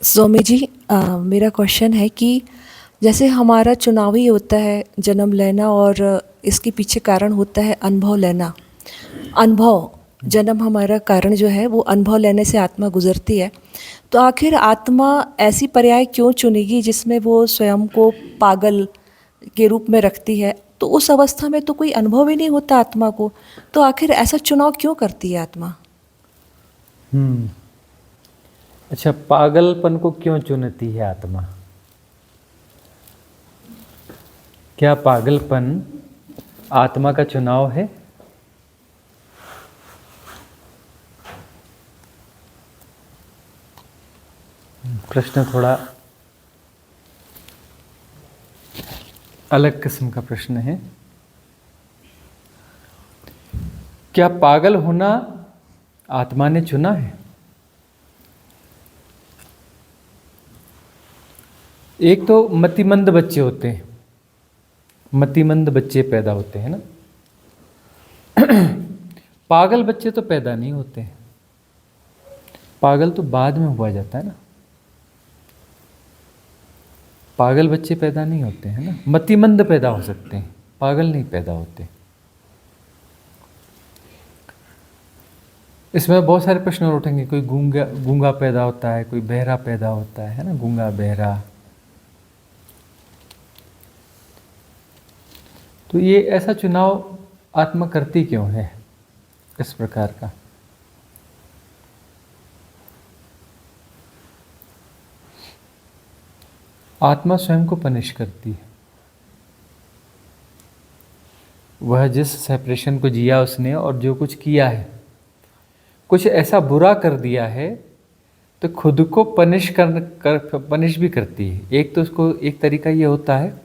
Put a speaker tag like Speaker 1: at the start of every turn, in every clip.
Speaker 1: स्वामी जी, मेरा क्वेश्चन है कि जैसे हमारा चुनाव ही होता है जन्म लेना, और इसके पीछे कारण होता है अनुभव लेना। अनुभव, जन्म हमारा कारण जो है वो अनुभव लेने से आत्मा गुजरती है। तो आखिर आत्मा ऐसी पर्याय क्यों चुनेगी जिसमें वो स्वयं को पागल के रूप में रखती है? तो उस अवस्था में तो कोई अनुभव ही नहीं होता आत्मा को। तो आखिर ऐसा चुनाव क्यों करती है आत्मा?
Speaker 2: हम्म। अच्छा, पागलपन को क्यों चुनती है आत्मा? क्या पागलपन आत्मा का चुनाव है? प्रश्न थोड़ा अलग किस्म का प्रश्न है। क्या पागल होना आत्मा ने चुना है? एक तो मतिमंद बच्चे होते हैं, मतिमंद बच्चे पैदा होते हैं ना। पागल बच्चे तो पैदा नहीं होते हैं, पागल तो बाद में हुआ जाता है ना। पागल बच्चे पैदा नहीं होते हैं ना, मतिमंद पैदा हो सकते हैं, पागल नहीं पैदा होते। इसमें बहुत सारे प्रश्न और उठेंगे। कोई गूंगा गूंगा पैदा होता है, कोई बहरा पैदा होता है ना, गूंगा बहरा। तो ये ऐसा चुनाव आत्मा करती क्यों है इस प्रकार का? आत्मा स्वयं को पनिश करती है। वह जिस सेपरेशन को जिया उसने और जो कुछ किया है, कुछ ऐसा बुरा कर दिया है, तो खुद को पनिश भी करती है। एक तो उसको एक तरीका ये होता है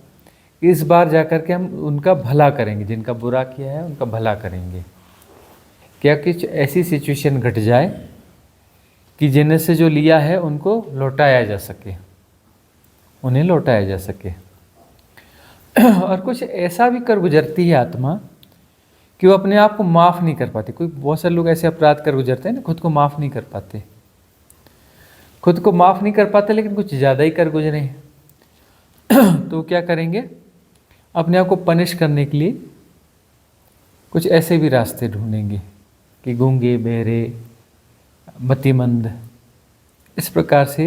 Speaker 2: कि इस बार जाकर के हम उनका भला करेंगे, जिनका बुरा किया है उनका भला करेंगे। क्या कुछ ऐसी सिचुएशन घट जाए कि जिन्हें से जो लिया है उनको लौटाया जा सके, उन्हें लौटाया जा सके। और कुछ ऐसा भी कर गुजरती है आत्मा कि वो अपने आप को माफ़ नहीं कर पाती। कोई बहुत सारे लोग ऐसे अपराध कर गुजरते हैं ना, खुद को माफ़ नहीं कर पाते, खुद को माफ़ नहीं कर पाते, लेकिन कुछ ज़्यादा ही कर गुजरे हैं। तो क्या करेंगे? अपने आप को पनिश करने के लिए कुछ ऐसे भी रास्ते ढूंढेंगे कि गूंगे बहरे मतिमंद इस प्रकार से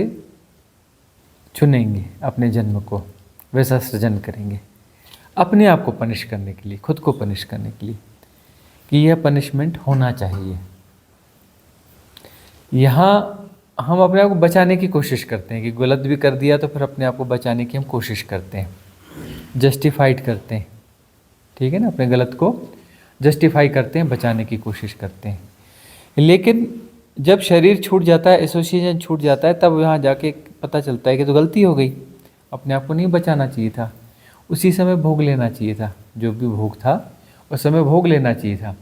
Speaker 2: चुनेंगे अपने जन्म को, वैसा सृजन करेंगे अपने आप को पनिश करने के लिए, खुद को पनिश करने के लिए कि यह पनिशमेंट होना चाहिए। यहाँ हम अपने आप को बचाने की कोशिश करते हैं कि गलत भी कर दिया तो फिर अपने आप को बचाने की हम कोशिश करते हैं, जस्टिफाइड करते हैं। ठीक है ना, अपने गलत को जस्टिफाई करते हैं, बचाने की कोशिश करते हैं। लेकिन जब शरीर छूट जाता है, एसोसिएशन छूट जाता है, तब यहाँ जाके पता चलता है कि तो गलती हो गई, अपने आप को नहीं बचाना चाहिए था, उसी समय भोग लेना चाहिए था, जो भी भोग था उस समय भोग लेना चाहिए था।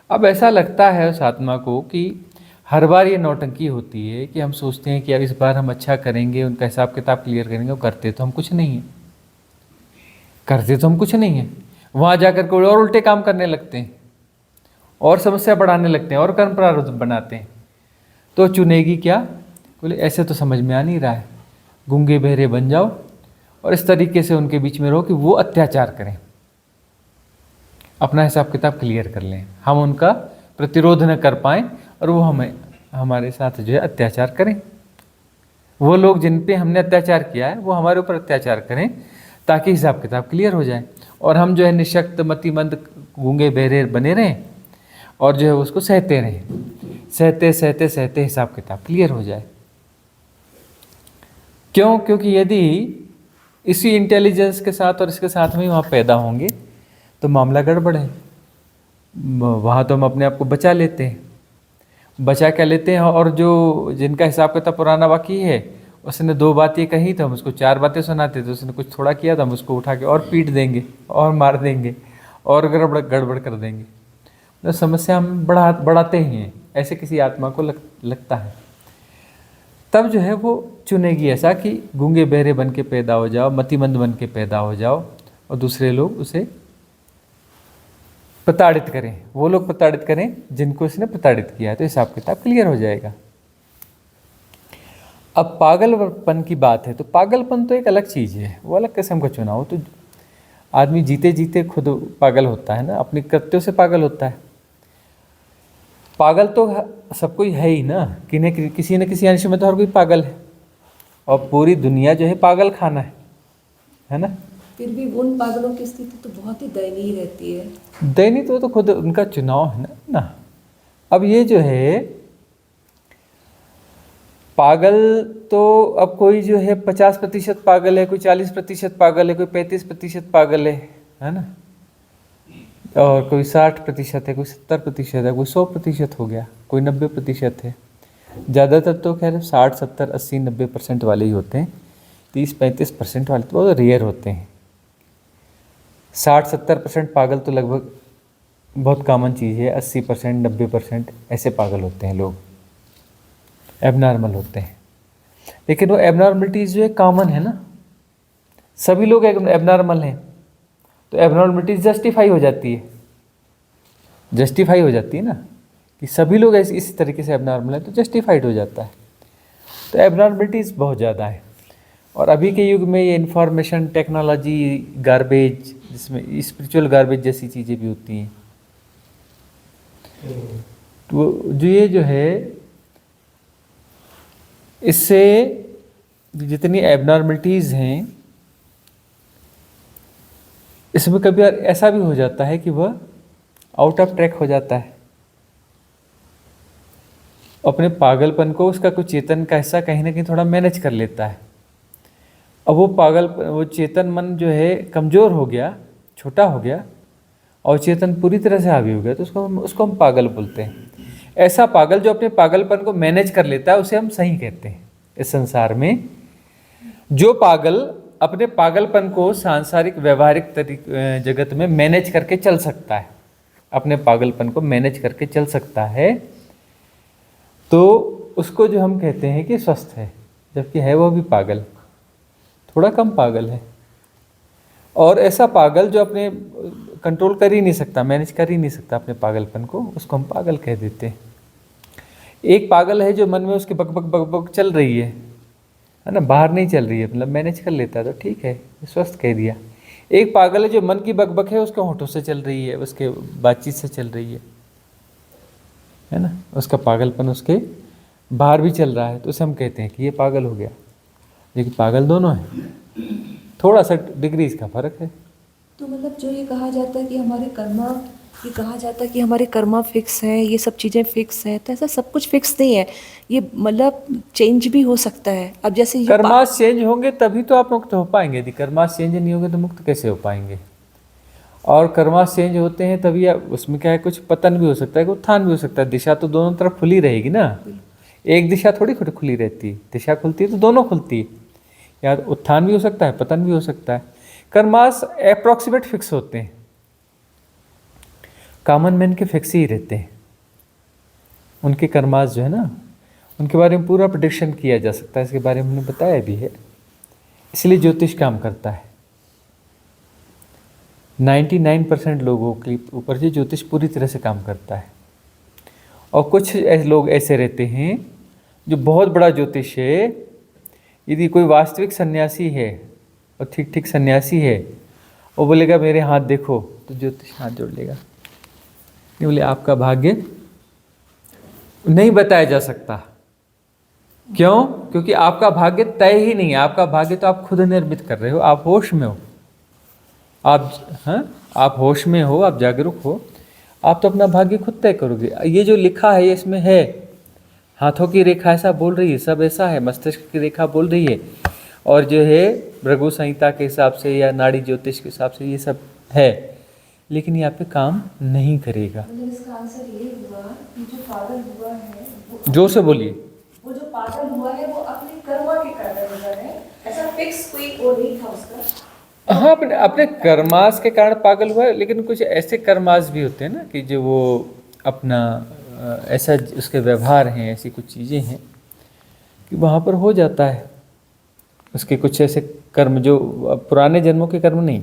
Speaker 2: अब ऐसा लगता है उस आत्मा को कि हर बार ये नौटंकी होती है कि हम सोचते हैं कि अब इस बार हम अच्छा करेंगे, उनका हिसाब किताब क्लियर करेंगे, और करते तो हम कुछ नहीं हैं, करते तो हम कुछ नहीं हैं। वहाँ जाकर कोई और उल्टे काम करने लगते हैं, और समस्या बढ़ाने लगते हैं, और कर्म प्रारब्ध बनाते हैं। तो चुनेगी क्या? बोले ऐसे तो समझ में आ नहीं रहा है, गूंगे बहरे बन जाओ और इस तरीके से उनके बीच में रहो कि वो अत्याचार करें, अपना हिसाब किताब क्लियर कर लें, हम उनका प्रतिरोध न कर पाएँ और वो हमें हमारे साथ जो है अत्याचार करें। वो लोग जिन पे हमने अत्याचार किया है वो हमारे ऊपर अत्याचार करें, ताकि हिसाब किताब क्लियर हो जाए, और हम जो है निशक्त मतिमंद गूंगे बहरे बने रहें और जो है उसको सहते रहें, सहते सहते सहते हिसाब किताब क्लियर हो जाए। क्यों? क्योंकि यदि इसी इंटेलिजेंस के साथ और इसके साथ में वहाँ पैदा होंगे तो मामला गड़बड़ है। वहाँ तो हम अपने आप को बचा लेते हैं, बचा क्या लेते हैं, और जो जिनका हिसाब किताब पुराना बाकी है उसने 2 बातें कही तो हम उसको 4 बातें सुनाते, तो उसने कुछ थोड़ा किया तो हम उसको उठा के और पीट देंगे और मार देंगे और गड़बड़ गड़बड़ कर देंगे। तो समस्या हम बढ़ाते ही हैं, ऐसे किसी आत्मा को लगता है। तब जो है वो चुनेगी ऐसा कि गूंगे बहरे बन के पैदा हो जाओ, मतिमंद बन के पैदा हो जाओ, और दूसरे लोग उसे प्रताड़ित करें, वो लोग प्रताड़ित करें जिनको इसने प्रताड़ित किया है, तो हिसाब किताब क्लियर हो जाएगा। अब पागलपन की बात है तो पागलपन तो एक अलग चीज़ है, वो अलग किस्म का चुनाव। तो आदमी जीते जीते खुद पागल होता है ना, अपने कृत्यों से पागल होता है। पागल तो सब कोई है ही ना, किसी न किसी अंश में तो हर कोई पागल है, और पूरी दुनिया जो है पागल खाना है ना।
Speaker 1: फिर भी उन पागलों की स्थिति तो बहुत ही दयनीय रहती है।
Speaker 2: दैनिक तो खुद उनका चुनाव है ना। अब ये जो है पागल, तो अब कोई जो है 50% पागल है, कोई 40% पागल है, कोई 35% पागल है ना, और कोई 60% है, कोई 70% है, कोई 100% हो गया, कोई 90% है। ज़्यादातर तो खैर 60, 70, 80, 90% वाले ही होते हैं। 30-35% वाले तो बहुत रेयर होते हैं। 60-70% पागल तो लगभग बहुत कॉमन चीज़ है। 80%, 90% ऐसे पागल होते हैं लोग, एबनॉर्मल होते हैं। लेकिन वो एबनॉर्मलिटीज़ जो है कॉमन है ना, सभी लोग एबनॉर्मल हैं, तो एबनॉर्मलिटीज़ जस्टिफाई हो जाती है, जस्टिफाई हो जाती है ना, कि सभी लोग ऐसे इस तरीके से एबनॉर्मल है तो जस्टिफाइड हो जाता है। तो एबनॉर्मलिटीज़ बहुत ज़्यादा है। और अभी के युग में ये इंफॉर्मेशन टेक्नोलॉजी गार्बेज, जिसमें स्पिरिचुअल गार्बेज जैसी चीज़ें भी होती हैं, तो जो ये जो है इससे जितनी एबनॉर्मलिटीज़ हैं, इसमें कभी ऐसा भी हो जाता है कि वह आउट ऑफ ट्रैक हो जाता है। अपने पागलपन को उसका कुछ चेतन का हिस्सा कहीं ना कहीं थोड़ा मैनेज कर लेता है। अब वो चेतन मन जो है कमज़ोर हो गया, छोटा हो गया, और चेतन पूरी तरह से हावी हो गया, तो उसको हम पागल बोलते हैं। ऐसा पागल जो अपने पागलपन को मैनेज कर लेता है उसे हम सही कहते हैं। इस संसार में जो पागल अपने पागलपन को सांसारिक व्यवहारिक जगत में मैनेज करके चल सकता है, अपने पागलपन को मैनेज करके चल सकता है, तो उसको जो हम कहते हैं कि स्वस्थ है, जबकि है वो भी पागल, थोड़ा कम पागल है। और ऐसा पागल जो अपने कंट्रोल कर ही नहीं सकता, मैनेज कर ही नहीं सकता अपने पागलपन को, उसको हम पागल कह देते हैं। एक पागल है जो मन में उसकी बक बक बक बक चल रही है ना, बाहर नहीं चल रही है, मतलब मैनेज कर लेता है तो ठीक है, स्वस्थ कह दिया। एक पागल है जो मन की बक बक है उसके होठों से चल रही है, उसके बातचीत से चल रही है ना, उसका पागलपन उसके बाहर भी चल रहा है, तो उसे हम कहते हैं कि ये पागल हो गया। लेकिन पागल दोनों है, थोड़ा सा डिग्रीज का फर्क है।
Speaker 1: तो मतलब जो ये कहा जाता है कि हमारे कर्मा फिक्स हैं, ये सब चीज़ें फिक्स हैं, तो ऐसा सब कुछ फिक्स नहीं है, ये मतलब चेंज भी हो सकता है। अब जैसे
Speaker 2: कर्मास चेंज होंगे तभी तो आप मुक्त हो पाएंगे, यदि कर्मास चेंज नहीं होंगे तो मुक्त कैसे हो पाएंगे। और कर्मास चेंज होते हैं तभी उसमें क्या है, कुछ पतन भी हो सकता है, कुछ उत्थान भी हो सकता है। दिशा तो दोनों तरफ खुली रहेगी ना, एक दिशा थोड़ी खुली रहती है, दिशा खुलती है तो दोनों खुलती है, या उत्थान भी हो सकता है, पतन भी हो सकता है। कर्मास अप्रॉक्सीमेट फिक्स होते हैं, कॉमन मैन के फिक्स ही रहते हैं। उनके कर्मास जो है ना, उनके बारे में पूरा प्रेडिक्शन किया जा सकता है, इसके बारे में हमने बताया भी है। इसलिए ज्योतिष काम करता है। 99% लोगों के ऊपर जो ज्योतिष पूरी तरह से काम करता है। और कुछ लोग ऐसे रहते हैं जो बहुत बड़ा ज्योतिष है, यदि कोई वास्तविक सन्यासी है और ठीक ठीक सन्यासी है, वो बोलेगा मेरे हाथ देखो, तो ज्योतिष हाथ जोड़ लेगा। नहीं बोले आपका भाग्य नहीं बताया जा सकता। क्यों? क्योंकि आपका भाग्य तय ही नहीं है। आपका भाग्य तो आप खुद निर्मित कर रहे हो, आप होश में हो, आप होश में हो, आप जागरूक हो, आप तो अपना भाग्य खुद तय करोगे। ये जो लिखा है इसमें है, हाथों की रेखा ऐसा बोल रही है, सब ऐसा है, मस्तिष्क की रेखा बोल रही है, और जो है भृगु संहिता के हिसाब से या नाड़ी ज्योतिष के हिसाब से ये सब है, लेकिन यहाँ पे काम नहीं करेगा।
Speaker 1: इसका आंसर ये हुआ कि जो पागल हुआ है,
Speaker 2: जोर से बोलिए।
Speaker 1: वो जो पागल हुआ है वो अपने कर्मा के कारण हुआ है, ऐसा फिक्स कोई वो नहीं था उसका।
Speaker 2: हाँ, अपने कर्मास के कारण पागल हुआ है, लेकिन कुछ ऐसे कर्मास भी होते हैं ना कि जो वो अपना ऐसा उसके व्यवहार हैं, ऐसी कुछ चीज़ें हैं कि वहाँ पर हो जाता है उसके कुछ ऐसे कर्म जो पुराने जन्मों के कर्म नहीं,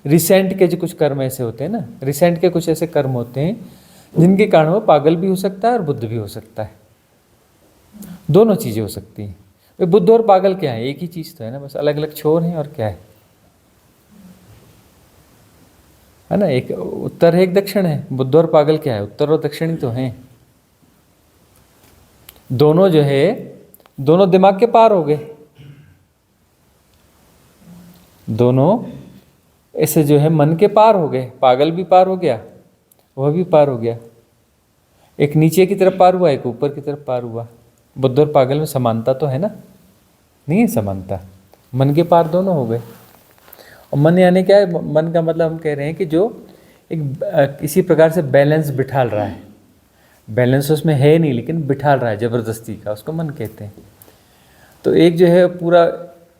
Speaker 2: रिसेंट के जो कुछ कर्म ऐसे होते हैं ना, रिसेंट के कुछ ऐसे कर्म होते हैं जिनके कारण वो पागल भी हो सकता है और बुद्ध भी हो सकता है। दोनों चीज़ें हो सकती हैं। वे बुद्ध और पागल क्या है? एक ही चीज़ तो है ना, बस अलग अलग छोर हैं और क्या है ना? एक उत्तर है, एक दक्षिण है। बुद्ध और पागल क्या है? उत्तर और दक्षिण ही तो हैं। दोनों जो है, दोनों दिमाग के पार हो गए। दोनों ऐसे जो है मन के पार हो गए। पागल भी पार हो गया, वह भी पार हो गया। एक नीचे की तरफ पार हुआ, एक ऊपर की तरफ पार हुआ। बुद्ध और पागल में समानता तो है ना? नहीं है समानता। मन के पार दोनों हो गए। और मन यानी क्या है? मन का मतलब हम कह रहे हैं कि जो एक किसी प्रकार से बैलेंस बिठाल रहा है। बैलेंस उसमें है नहीं, लेकिन बिठाल रहा है ज़बरदस्ती का, उसको मन कहते हैं। तो एक जो है पूरा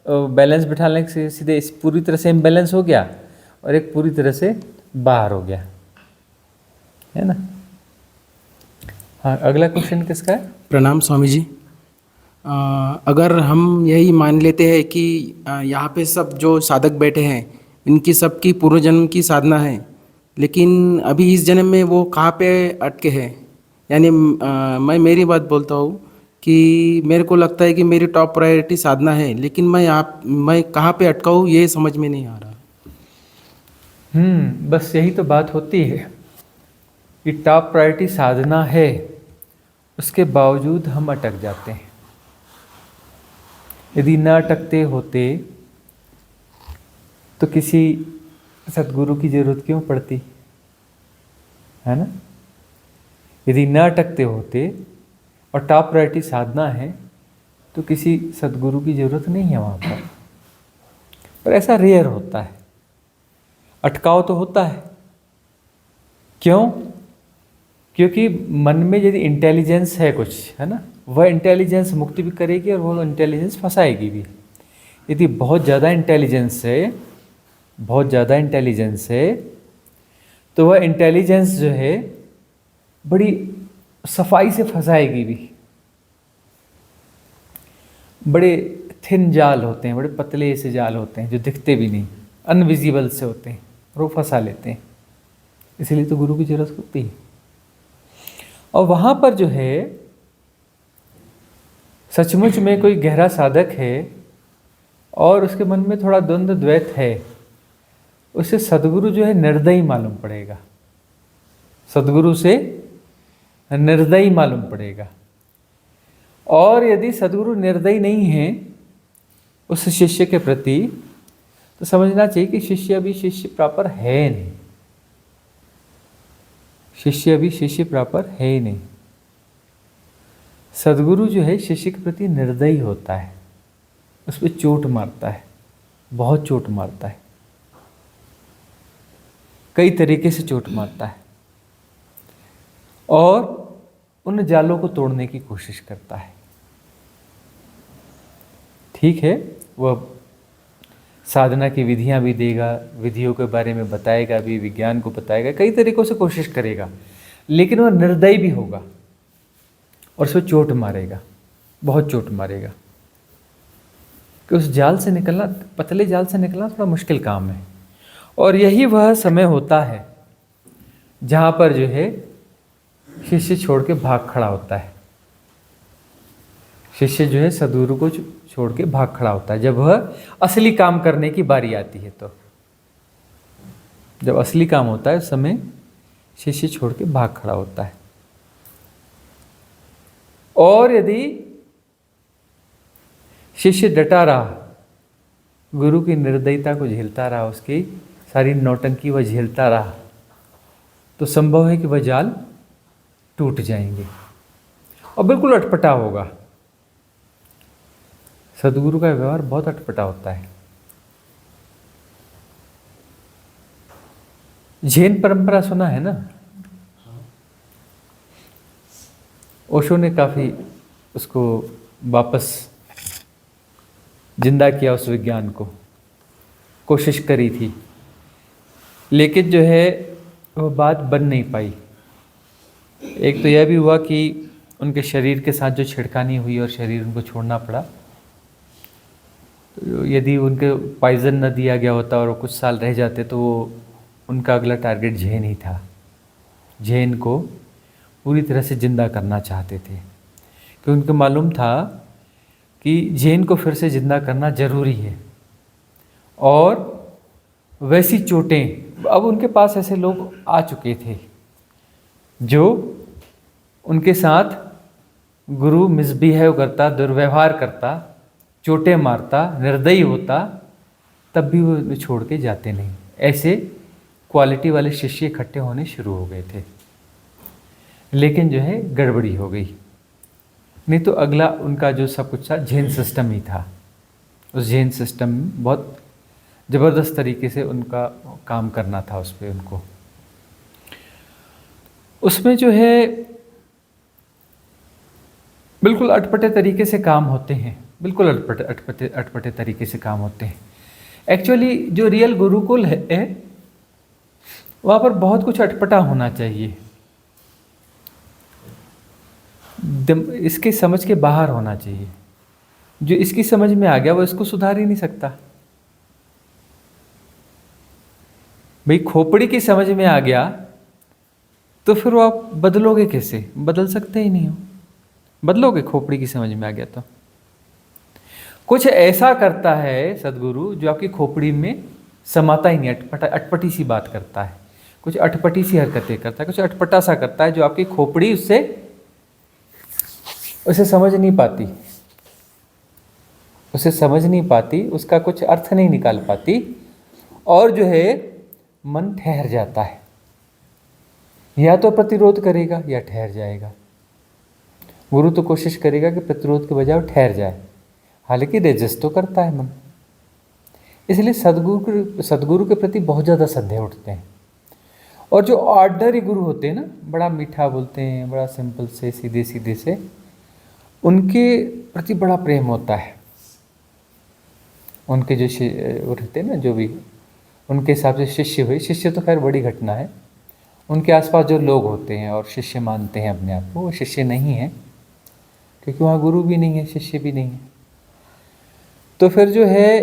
Speaker 2: बैलेंस बिठाने से सीधे इस पूरी तरह से इम्बैलेंस हो गया, और एक पूरी तरह से बाहर हो गया, है ना? हाँ, अगला क्वेश्चन किसका है?
Speaker 3: प्रणाम स्वामी जी। अगर हम यही मान लेते हैं कि यहाँ पे सब जो साधक बैठे हैं इनकी सबकी पूर्व जन्म की साधना है, लेकिन अभी इस जन्म में वो कहाँ पे अटके हैं? यानी मैं मेरी बात बोलता हूँ कि मेरे को लगता है कि मेरी टॉप प्रायोरिटी साधना है, लेकिन मैं कहाँ पे अटका हूँ ये समझ में नहीं आ रहा।
Speaker 2: बस यही तो बात होती है कि टॉप प्रायोरिटी साधना है, उसके बावजूद हम अटक जाते हैं। यदि न अटकते होते तो किसी सद्गुरु की जरूरत क्यों पड़ती, है ना? यदि न अटकते होते और टॉप प्रायोरिटी साधना है तो किसी सद्गुरु की जरूरत नहीं है वहाँ पर ऐसा रेयर होता है। अटकाव तो होता है। क्यों? क्योंकि मन में यदि इंटेलिजेंस है कुछ, है ना, वह इंटेलिजेंस मुक्ति भी करेगी और वह इंटेलिजेंस फंसाएगी भी। यदि बहुत ज़्यादा इंटेलिजेंस है, बहुत ज़्यादा इंटेलिजेंस है, तो वह इंटेलिजेंस जो है बड़ी सफाई से फंसाएगी भी। बड़े थिन जाल होते हैं, बड़े पतले से जाल होते हैं जो दिखते भी नहीं, अनविजिबल से होते हैं, और वो फंसा लेते हैं। इसलिए तो गुरु की जरूरत होती है। और वहाँ पर जो है सचमुच में कोई गहरा साधक है और उसके मन में थोड़ा द्वंद्व द्वैत है, उसे सदगुरु जो है निर्दयी मालूम पड़ेगा। सदगुरु से निर्दयी मालूम पड़ेगा। और यदि सदगुरु निर्दयी नहीं है उस शिष्य के प्रति, तो समझना चाहिए कि शिष्य अभी शिष्य प्रॉपर है नहीं। शिष्य अभी शिष्य प्रॉपर है ही नहीं। सदगुरु जो है शिष्य के प्रति निर्दयी होता है, उस पर चोट मारता है, बहुत चोट मारता है, कई तरीके से चोट मारता है, और उन जालों को तोड़ने की कोशिश करता है। ठीक है, वह साधना की विधियां भी देगा, विधियों के बारे में बताएगा भी, विज्ञान को बताएगा, कई तरीकों से कोशिश करेगा, लेकिन वह निर्दयी भी होगा और उसको चोट मारेगा, बहुत चोट मारेगा। कि उस जाल से निकलना, पतले जाल से निकलना थोड़ा मुश्किल काम है। और यही वह समय होता है जहाँ पर जो है शिष्य छोड़ के भाग खड़ा होता है। शिष्य जो है सदगुरु को छोड़ के भाग खड़ा होता है। जब वह असली काम करने की बारी आती है, तो जब असली काम होता है उस समय शिष्य छोड़ के भाग खड़ा होता है। और यदि शिष्य डटा रहा, गुरु की निर्दयता को झेलता रहा, उसकी सारी नौटंकी वह झेलता रहा, तो संभव है कि वह जाल टूट जाएंगे और बिल्कुल अटपटा होगा। सदगुरु का व्यवहार बहुत अटपटा होता है। जैन परंपरा सुना है ना? ओशो ने काफी उसको वापस जिंदा किया, उस विज्ञान को कोशिश करी थी, लेकिन जो है वो बात बन नहीं पाई। एक तो यह भी हुआ कि उनके शरीर के साथ जो छिड़कानी हुई और शरीर उनको छोड़ना पड़ा। तो यदि उनके पॉइजन न दिया गया होता और वो कुछ साल रह जाते, तो वो उनका अगला टारगेट जैन ही था। जैन को पूरी तरह से जिंदा करना चाहते थे, क्योंकि उनको मालूम था कि जैन को फिर से जिंदा करना जरूरी है। और वैसी चोटें, अब उनके पास ऐसे लोग आ चुके थे जो उनके साथ गुरु मिसबिहेव करता, दुर्व्यवहार करता, चोटें मारता, निर्दयी होता, तब भी वो छोड़ के जाते नहीं। ऐसे क्वालिटी वाले शिष्य इकट्ठे होने शुरू हो गए थे। लेकिन जो है गड़बड़ी हो गई, नहीं तो अगला उनका जो सब कुछ था जैन सिस्टम ही था। उस जैन सिस्टम में बहुत ज़बरदस्त तरीके से उनका काम करना था उस पर उनको। उसमें जो है बिल्कुल अटपटे तरीके से काम होते हैं, बिल्कुल अटपटे तरीके से काम होते हैं। एक्चुअली जो रियल गुरुकुल है वहाँ पर बहुत कुछ अटपटा होना चाहिए, इसके समझ के बाहर होना चाहिए। जो इसकी समझ में आ गया वो इसको सुधार ही नहीं सकता। भाई खोपड़ी की समझ में आ गया तो फिर वो आप बदलोगे कैसे? बदल सकते ही नहीं हो। बदलोगे खोपड़ी की समझ में आ गया तो? कुछ ऐसा करता है सदगुरु जो आपकी खोपड़ी में समाता ही नहीं, अटपटी सी बात करता है, कुछ अटपटी सी हरकतें करता है, कुछ अटपटा सा करता है जो आपकी खोपड़ी उसे समझ नहीं पाती, उसे समझ नहीं पाती, उसका कुछ अर्थ नहीं निकाल पाती, और जो है मन ठहर जाता है। या तो प्रतिरोध करेगा या ठहर जाएगा। गुरु तो कोशिश करेगा कि प्रतिरोध के बजाय ठहर जाए, हालांकि रेजिस्ट तो करता है मन। इसलिए सदगुरु के प्रति बहुत ज़्यादा संदेह उठते हैं। और जो ऑर्डिनरी गुरु होते हैं ना, बड़ा मीठा बोलते हैं, बड़ा सिंपल से, सीधे सीधे से, उनके प्रति बड़ा प्रेम होता है। उनके जो वो रहते हैं ना, जो भी उनके हिसाब से शिष्य हुए, शिष्य तो खैर बड़ी घटना है, उनके आसपास जो लोग होते हैं और शिष्य मानते हैं अपने आप को, वो शिष्य नहीं है, क्योंकि वहाँ गुरु भी नहीं है, शिष्य भी नहीं है। तो फिर जो है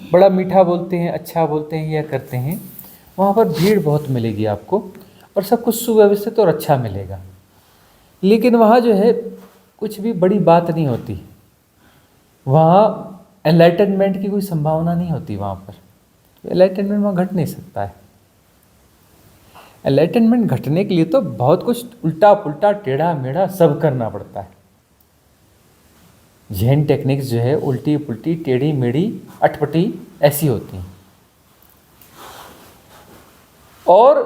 Speaker 2: बड़ा मीठा बोलते हैं, अच्छा बोलते हैं, या करते हैं, वहाँ पर भीड़ बहुत मिलेगी आपको और सब कुछ सुव्यवस्थित और अच्छा मिलेगा। लेकिन वहाँ जो है कुछ भी बड़ी बात नहीं होती, वहाँ एनलाइटनमेंट की कोई संभावना नहीं होती। वहाँ पर एनलाइटनमेंट वहाँ घट नहीं सकता है। एनलाइटनमेंट घटने के लिए तो बहुत कुछ उल्टा पुल्टा टेढ़ा मेढ़ा सब करना पड़ता है। जैन टेक्निक्स जो है उल्टी पुल्टी टेढ़ी मेढ़ी अटपटी ऐसी होती हैं, और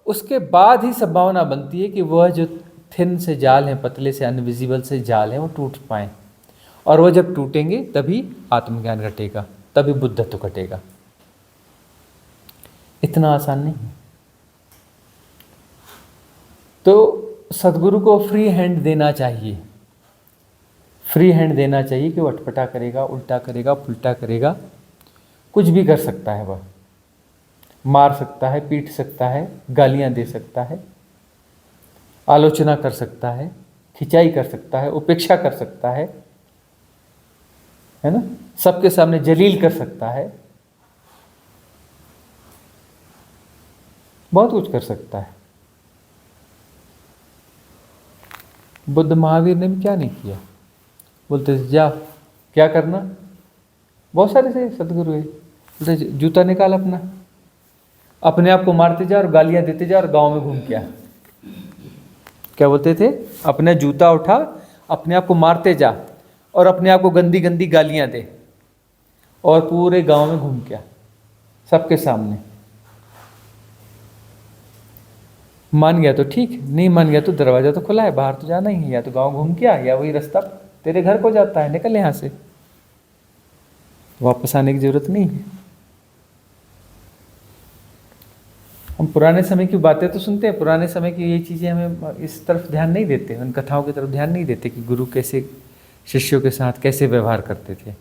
Speaker 2: उसके बाद ही संभावना बनती है कि वह जो थिन से जाल हैं, पतले से अनविजिबल से जाल हैं, वो टूट पाएँ। और वह जब टूटेंगे तभी आत्मज्ञान घटेगा, तभी बुद्धत्व घटेगा। इतना आसान नहीं है। तो सदगुरु को फ्री हैंड देना चाहिए, फ्री हैंड देना चाहिए कि वो अटपटा करेगा, उल्टा करेगा, पुल्टा करेगा, कुछ भी कर सकता है। वह मार सकता है, पीट सकता है, गालियां दे सकता है, आलोचना कर सकता है, खिंचाई कर सकता है, उपेक्षा कर सकता है ना, सबके सामने जलील कर सकता है, बहुत कुछ कर सकता है। बुद्ध महावीर ने भी क्या नहीं किया, बोलते जा क्या करना। बहुत सारे से सदगुरु है, बोलते जूता निकाल अपना, अपने आप को मारते जा और गालियां देते जा और गांव में घूम के आ। क्या बोलते थे? अपना जूता उठा, अपने आप को मारते जा और अपने आप को गंदी गंदी गालियां दे और पूरे गांव में घूम के आ, सबके सामने। मान गया तो ठीक, नहीं मान गया तो दरवाजा तो खुला है, बाहर तो जाना ही है, या तो गांव घूम के आ या वही रास्ता तेरे घर को जाता है, निकल यहाँ से, वापस आने की जरूरत नहीं है। हम पुराने समय की बातें तो सुनते हैं, पुराने समय की ये चीज़ें हमें इस तरफ ध्यान नहीं देते, उन कथाओं की तरफ ध्यान नहीं देते कि गुरु कैसे शिष्यों के साथ कैसे व्यवहार करते थे।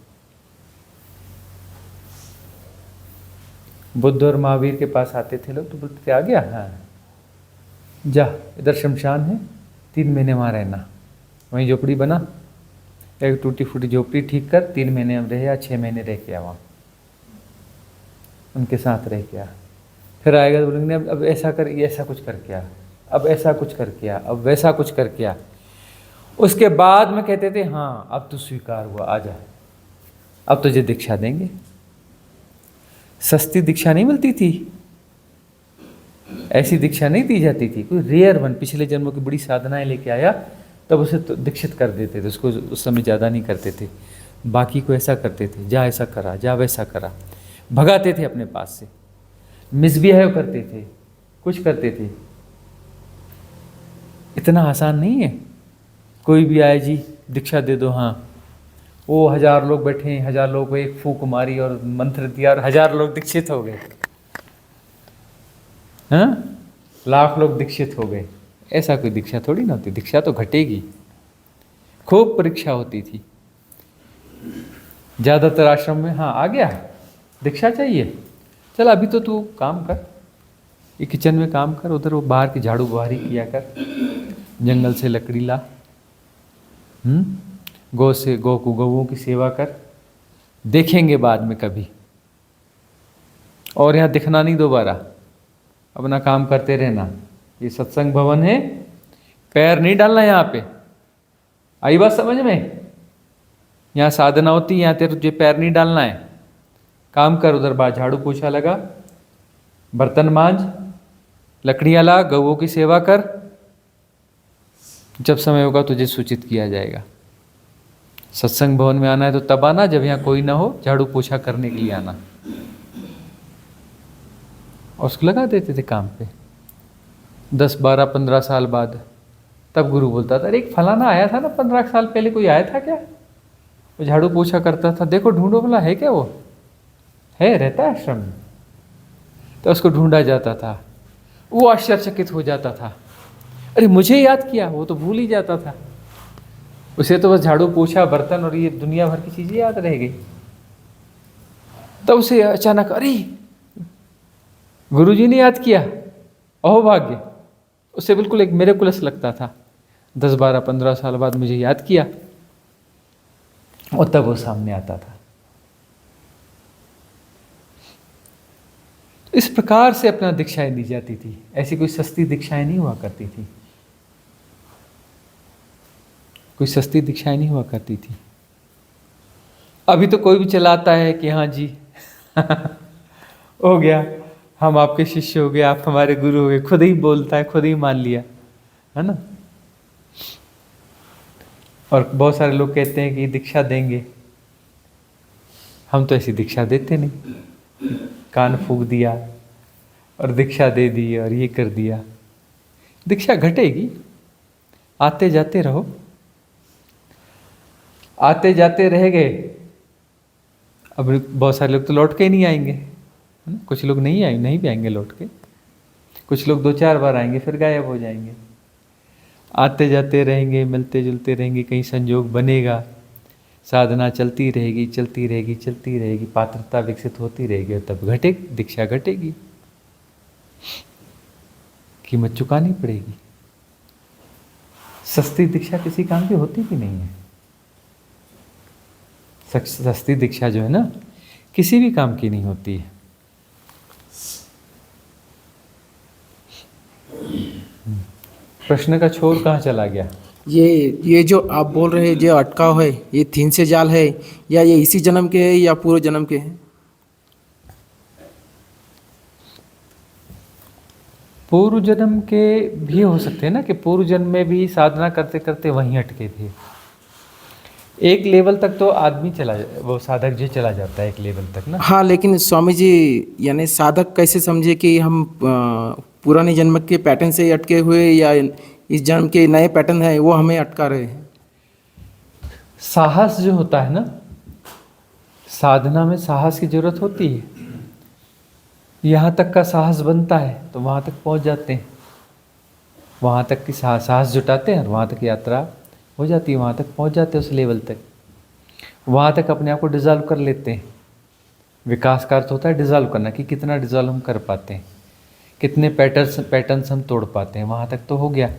Speaker 2: बुद्ध और महावीर के पास आते थे लोग तो बोलते थे आ गया, हाँ जा, इधर शमशान है, 3 महीने वहाँ रहना, वहीं झोपड़ी बना, एक टूटी फूटी झोपड़ी ठीक कर, 3 महीने रहे या 6 महीने रह के आ, वहाँ उनके साथ रह के आ। फिर आएगा तो बोलेंगे अब ऐसा कर, ऐसा कुछ करके आ, अब ऐसा कुछ करके आ, अब वैसा कुछ करके आ। उसके बाद में कहते थे हाँ अब तो स्वीकार हुआ, आ जा, अब तुझे दीक्षा देंगे। सस्ती दीक्षा नहीं मिलती थी, ऐसी दीक्षा नहीं दी जाती थी। कोई रेयर वन पिछले जन्मों की बड़ी साधनाएं लेके आया तब उसे तो दीक्षित कर देते थे, उसको उस समय ज़्यादा नहीं करते थे। बाकी को ऐसा करते थे, जा ऐसा करा, जा वैसा करा, भगाते थे अपने पास से, मिसबिहेव करते थे, कुछ करते थे। इतना आसान नहीं है कोई भी आए जी दीक्षा दे दो, हाँ वो 1000 लोग बैठे हैं, 1000 लोगों को एक फूंक मारी और मंत्र दिया और 1000 लोग दीक्षित हो गए, हाँ लाख लोग दीक्षित हो गए। ऐसा कोई दीक्षा थोड़ी ना होती, दीक्षा तो घटेगी। खूब परीक्षा होती थी ज़्यादातर आश्रम में। हाँ आ गया, दीक्षा चाहिए, चल अभी तो तू काम कर, ये किचन में काम कर, उधर वो बाहर की झाड़ू बुहारी किया कर, जंगल से लकड़ी ला, गौओं की सेवा कर, देखेंगे बाद में कभी। और यहाँ दिखना नहीं दोबारा, अपना काम करते रहना। ये सत्संग भवन है, पैर नहीं डालना यहाँ पे। आई बात समझ में? यहाँ साधना होती है, यहाँ तेरे तुझे पैर नहीं डालना है। काम कर, उधर बाहर झाड़ू पोछा लगा, बर्तन मांज, लकड़ियाँ ला, गौओं की सेवा कर। जब समय होगा तुझे सूचित किया जाएगा। सत्संग भवन में आना है तो तब आना, जब यहाँ कोई ना हो, झाड़ू पोछा करने के लिए आना। और उसको लगा देते थे काम पे। 10, 12, 15 साल बाद तब गुरु बोलता था, अरे एक फलाना आया था ना 15 साल पहले, कोई आया था क्या? वो झाड़ू पोछा करता था, देखो ढूंढो भला है क्या, वो है, रहता है आश्रम में। तो उसको ढूंढा जाता था, वो आश्चर्यचकित हो जाता था, अरे मुझे याद किया, वो तो भूल ही जाता था। उसे तो बस झाड़ू पोछा, बर्तन और ये दुनिया भर की चीजें याद रह गई। तब उसे अचानक, अरे गुरुजी ने याद किया, अहो भाग्य। उसे बिल्कुल एक मिरेकुलस लगता था। 10, 12, 15 साल बाद मुझे याद किया, और तब वो सामने आता था। इस प्रकार से अपना दीक्षाएं दी जाती थी। ऐसी कोई सस्ती दीक्षाएं नहीं हुआ करती थी, कोई सस्ती दीक्षाएं नहीं हुआ करती थी। अभी तो कोई भी चलाता है कि हाँ जी हो गया, हम आपके शिष्य हो गए, आप हमारे गुरु हो गए, खुद ही बोलता है, खुद ही मान लिया, है ना। और बहुत सारे लोग कहते हैं कि दीक्षा देंगे, हम तो ऐसी दीक्षा देते नहीं। कान फूंक दिया और दीक्षा दे दी और ये कर दिया। दीक्षा घटेगी, आते जाते रहो, आते जाते रह गए। अब बहुत सारे लोग तो लौट के ही नहीं आएंगे, है ना। कुछ लोग नहीं भी आएंगे लौट के, कुछ लोग 2-4 बार आएंगे फिर गायब हो जाएंगे। आते जाते रहेंगे, मिलते जुलते रहेंगे, कहीं संयोग बनेगा, साधना चलती रहेगी, चलती रहेगी, चलती रहेगी, पात्रता विकसित होती रहेगी, और तब घटेगी, दीक्षा घटेगी, कीमत चुकानी पड़ेगी। सस्ती दीक्षा किसी काम की होती भी नहीं है। सस्ती दीक्षा जो है ना, किसी भी काम की नहीं होती है। प्रश्न का छोर कहाँ चला गया?
Speaker 3: ये जो आप बोल रहे हैं, जो अटकाव है, ये 3 से जाल है, या ये इसी जन्म के है या पूर्व जन्म के हैं?
Speaker 2: पूर्व जन्म के भी हो सकते हैं ना, कि पूर्व जन्म में भी साधना करते करते वहीं अटके थे। एक लेवल तक तो आदमी वो साधक जो चला जाता है एक लेवल तक ना।
Speaker 3: हाँ, लेकिन स्वामी जी, यानी साधक कैसे समझे कि हम पुराने जन्म के पैटर्न से अटके हुए, या इस जन्म के नए पैटर्न है वो हमें अटका रहे हैं?
Speaker 2: साहस जो होता है ना, साधना में साहस की जरूरत होती है। यहाँ तक का साहस बनता है तो वहाँ तक पहुँच जाते हैं, वहाँ तक की साहस जुटाते हैं और वहाँ तक यात्रा हो जाती है, वहाँ तक पहुँच जाते हैं, उस लेवल तक। वहाँ तक अपने आप को डिज़ॉल्व कर लेते हैं। विकास का अर्थ होता है डिज़ॉल्व करना, कि कितना डिज़ॉल्व हम कर पाते हैं, कितने पैटर्न्स हम तोड़ पाते हैं, वहाँ तक तो हो गया।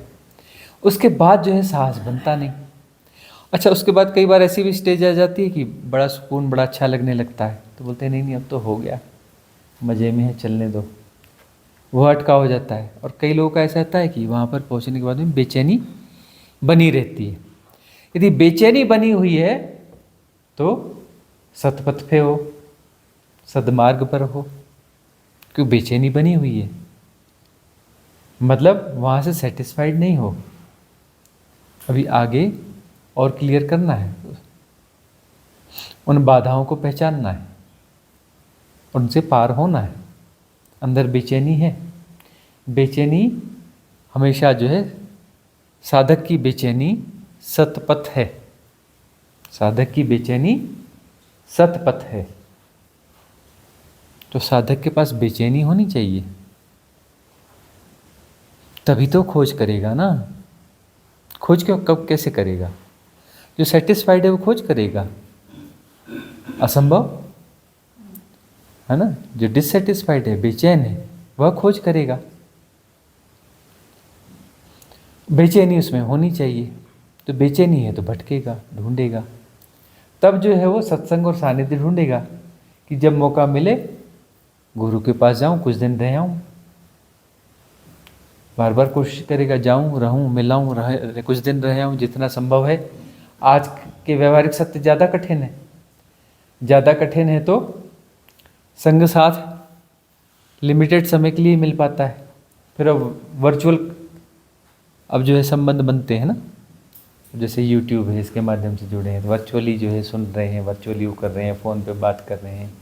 Speaker 2: उसके बाद जो है साहस बनता नहीं। अच्छा, उसके बाद कई बार ऐसी भी स्टेज आ जाती है कि बड़ा सुकून, बड़ा अच्छा लगने लगता है, तो बोलते हैं नहीं अब तो हो गया, मज़े में है, चलने दो। वह अटका हो जाता है। और कई लोगों का ऐसा होता है कि वहाँ पर पहुँचने के बाद में बेचैनी बनी रहती है। यदि बेचैनी बनी हुई है तो सतपथ पे हो, सदमार्ग पर हो, क्यों बेचैनी बनी हुई है, मतलब वहाँ से सेटिस्फाइड नहीं हो, अभी आगे और क्लियर करना है, उन बाधाओं को पहचानना है, उनसे पार होना है। अंदर बेचैनी है, बेचैनी हमेशा जो है, साधक की बेचैनी सतपथ है, साधक की बेचैनी सतपथ है। तो साधक के पास बेचैनी होनी चाहिए, तभी तो खोज करेगा ना। खोज क्यों, कब, कैसे करेगा? जो सेटिस्फाइड है वो खोज करेगा, असंभव है ना। जो डिससेटिस्फाइड है, बेचैन है, वह खोज करेगा। बेचैनी उसमें होनी चाहिए, तो बेचैनी है तो भटकेगा, ढूंढेगा, तब जो है वो सत्संग और सानिध्य ढूंढेगा कि जब मौका मिले गुरु के पास जाऊं, कुछ दिन रह आऊं, बार बार कोशिश करेगा, जाऊं, रहूं, मिलाऊं, कुछ दिन रह आऊं, जितना संभव है। आज के व्यवहारिक सत्य ज़्यादा कठिन है, ज़्यादा कठिन है, तो संग साथ लिमिटेड समय के लिए मिल पाता है, फिर अब वर्चुअल अब जो है संबंध बनते हैं ना, जैसे यूट्यूब है, इसके माध्यम से जुड़े हैं, वर्चुअली जो है सुन रहे हैं, वर्चुअली वो कर रहे हैं, फ़ोन पे बात कर रहे हैं,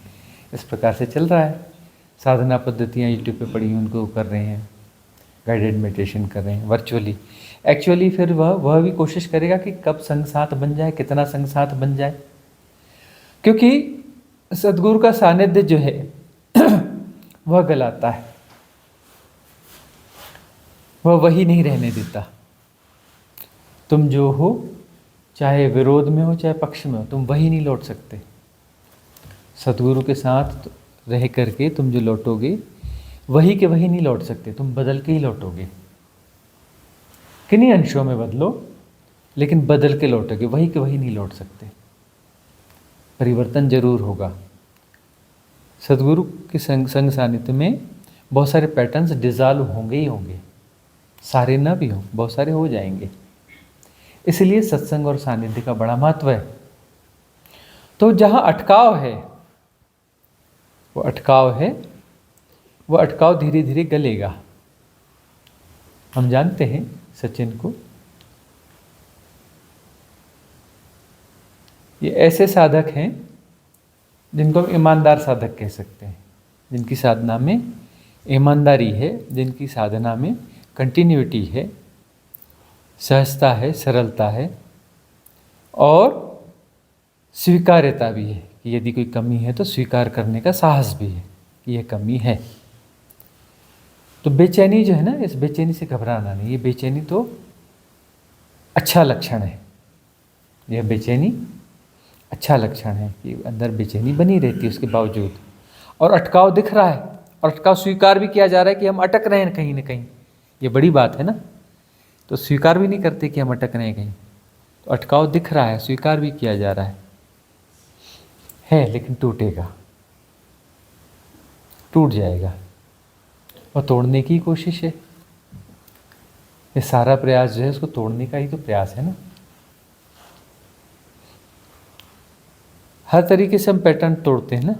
Speaker 2: इस प्रकार से चल रहा है। साधना पद्धतियाँ यूट्यूब पे पड़ी हैं, उनको कर रहे हैं, गाइडेड मेडिटेशन कर रहे हैं वर्चुअली। एक्चुअली फिर वह भी कोशिश करेगा कि कब संग साथ बन जाए, कितना संग साथ बन जाए, क्योंकि सद्गुरु का सानिध्य जो है वह गलाता है, वह वही नहीं रहने देता। तुम जो हो, चाहे विरोध में हो चाहे पक्ष में हो, तुम वही नहीं लौट सकते। सद्गुरु के साथ रह करके तुम जो लौटोगे, वही के वही नहीं लौट सकते, तुम बदल के ही लौटोगे। किन्हीं अंशों में बदलो, लेकिन बदल के लौटोगे, वही के वही नहीं लौट सकते। परिवर्तन जरूर होगा। सद्गुरु के संग सानिध्य में बहुत सारे पैटर्न्स डिज़ॉल्व होंगे ही होंगे, सारे ना भी हो, बहुत सारे हो जाएंगे। इसलिए सत्संग और सानिध्य का बड़ा महत्व है। तो जहाँ अटकाव है, वो अटकाव धीरे धीरे गलेगा। हम जानते हैं सचिन को, ये ऐसे साधक हैं जिनको हम ईमानदार साधक कह सकते हैं, जिनकी साधना में ईमानदारी है, जिनकी साधना में कंटिन्यूटी है, सहजता है, सरलता है, और स्वीकार्यता भी है कि यदि कोई कमी है तो स्वीकार करने का साहस भी है कि यह कमी है। तो बेचैनी जो है ना, इस बेचैनी से घबराना नहीं, ये बेचैनी तो अच्छा लक्षण है। यह बेचैनी अच्छा लक्षण है कि अंदर बेचैनी बनी रहती है उसके बावजूद, और अटकाव दिख रहा है, और अटकाव स्वीकार भी किया जा रहा है कि हम अटक रहे हैं कहीं ना कहीं। ये बड़ी बात है ना। तो स्वीकार भी नहीं करते कि हम अटक रहे हैं कहीं, तो अटकाव दिख रहा है, स्वीकार भी किया जा रहा है, लेकिन टूटेगा, टूट जाएगा, और तोड़ने की कोशिश है। ये सारा प्रयास जो है उसको तोड़ने का ही तो प्रयास है ना। हर तरीके से हम पैटर्न तोड़ते हैं ना।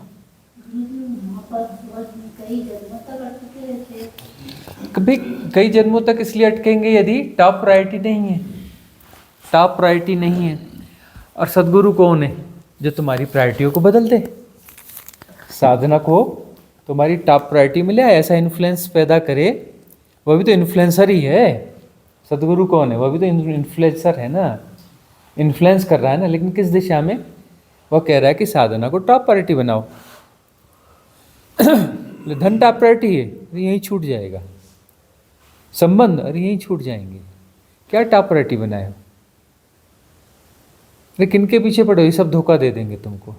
Speaker 2: कभी कई जन्मों तक इसलिए अटकेंगे यदि टॉप प्रायोरिटी नहीं है, टॉप प्रायोरिटी नहीं है। और सद्गुरु कौन है? जो तुम्हारी प्रायोरिटियों को बदल दे। साधना को तुम्हारी टॉप प्रायोरिटी मिले, ऐसा इन्फ्लुएंस पैदा करे, वह भी तो इन्फ्लुएंसर ही है। सद्गुरु कौन है? वह भी तो इन्फ्लुएंसर है ना, इन्फ्लुएंस कर रहा है ना, लेकिन किस दिशा में? वह कह रहा है कि साधना को टॉप प्रायोरिटी बनाओ। धन टॉप प्रायोरिटी है, यहीं छूट जाएगा। संबंध, अरे यहीं छूट जाएंगे। क्या टॉप प्रायोरिटी बनाए हो? अरे किनके पीछे पड़ो, ये सब धोखा दे देंगे तुमको।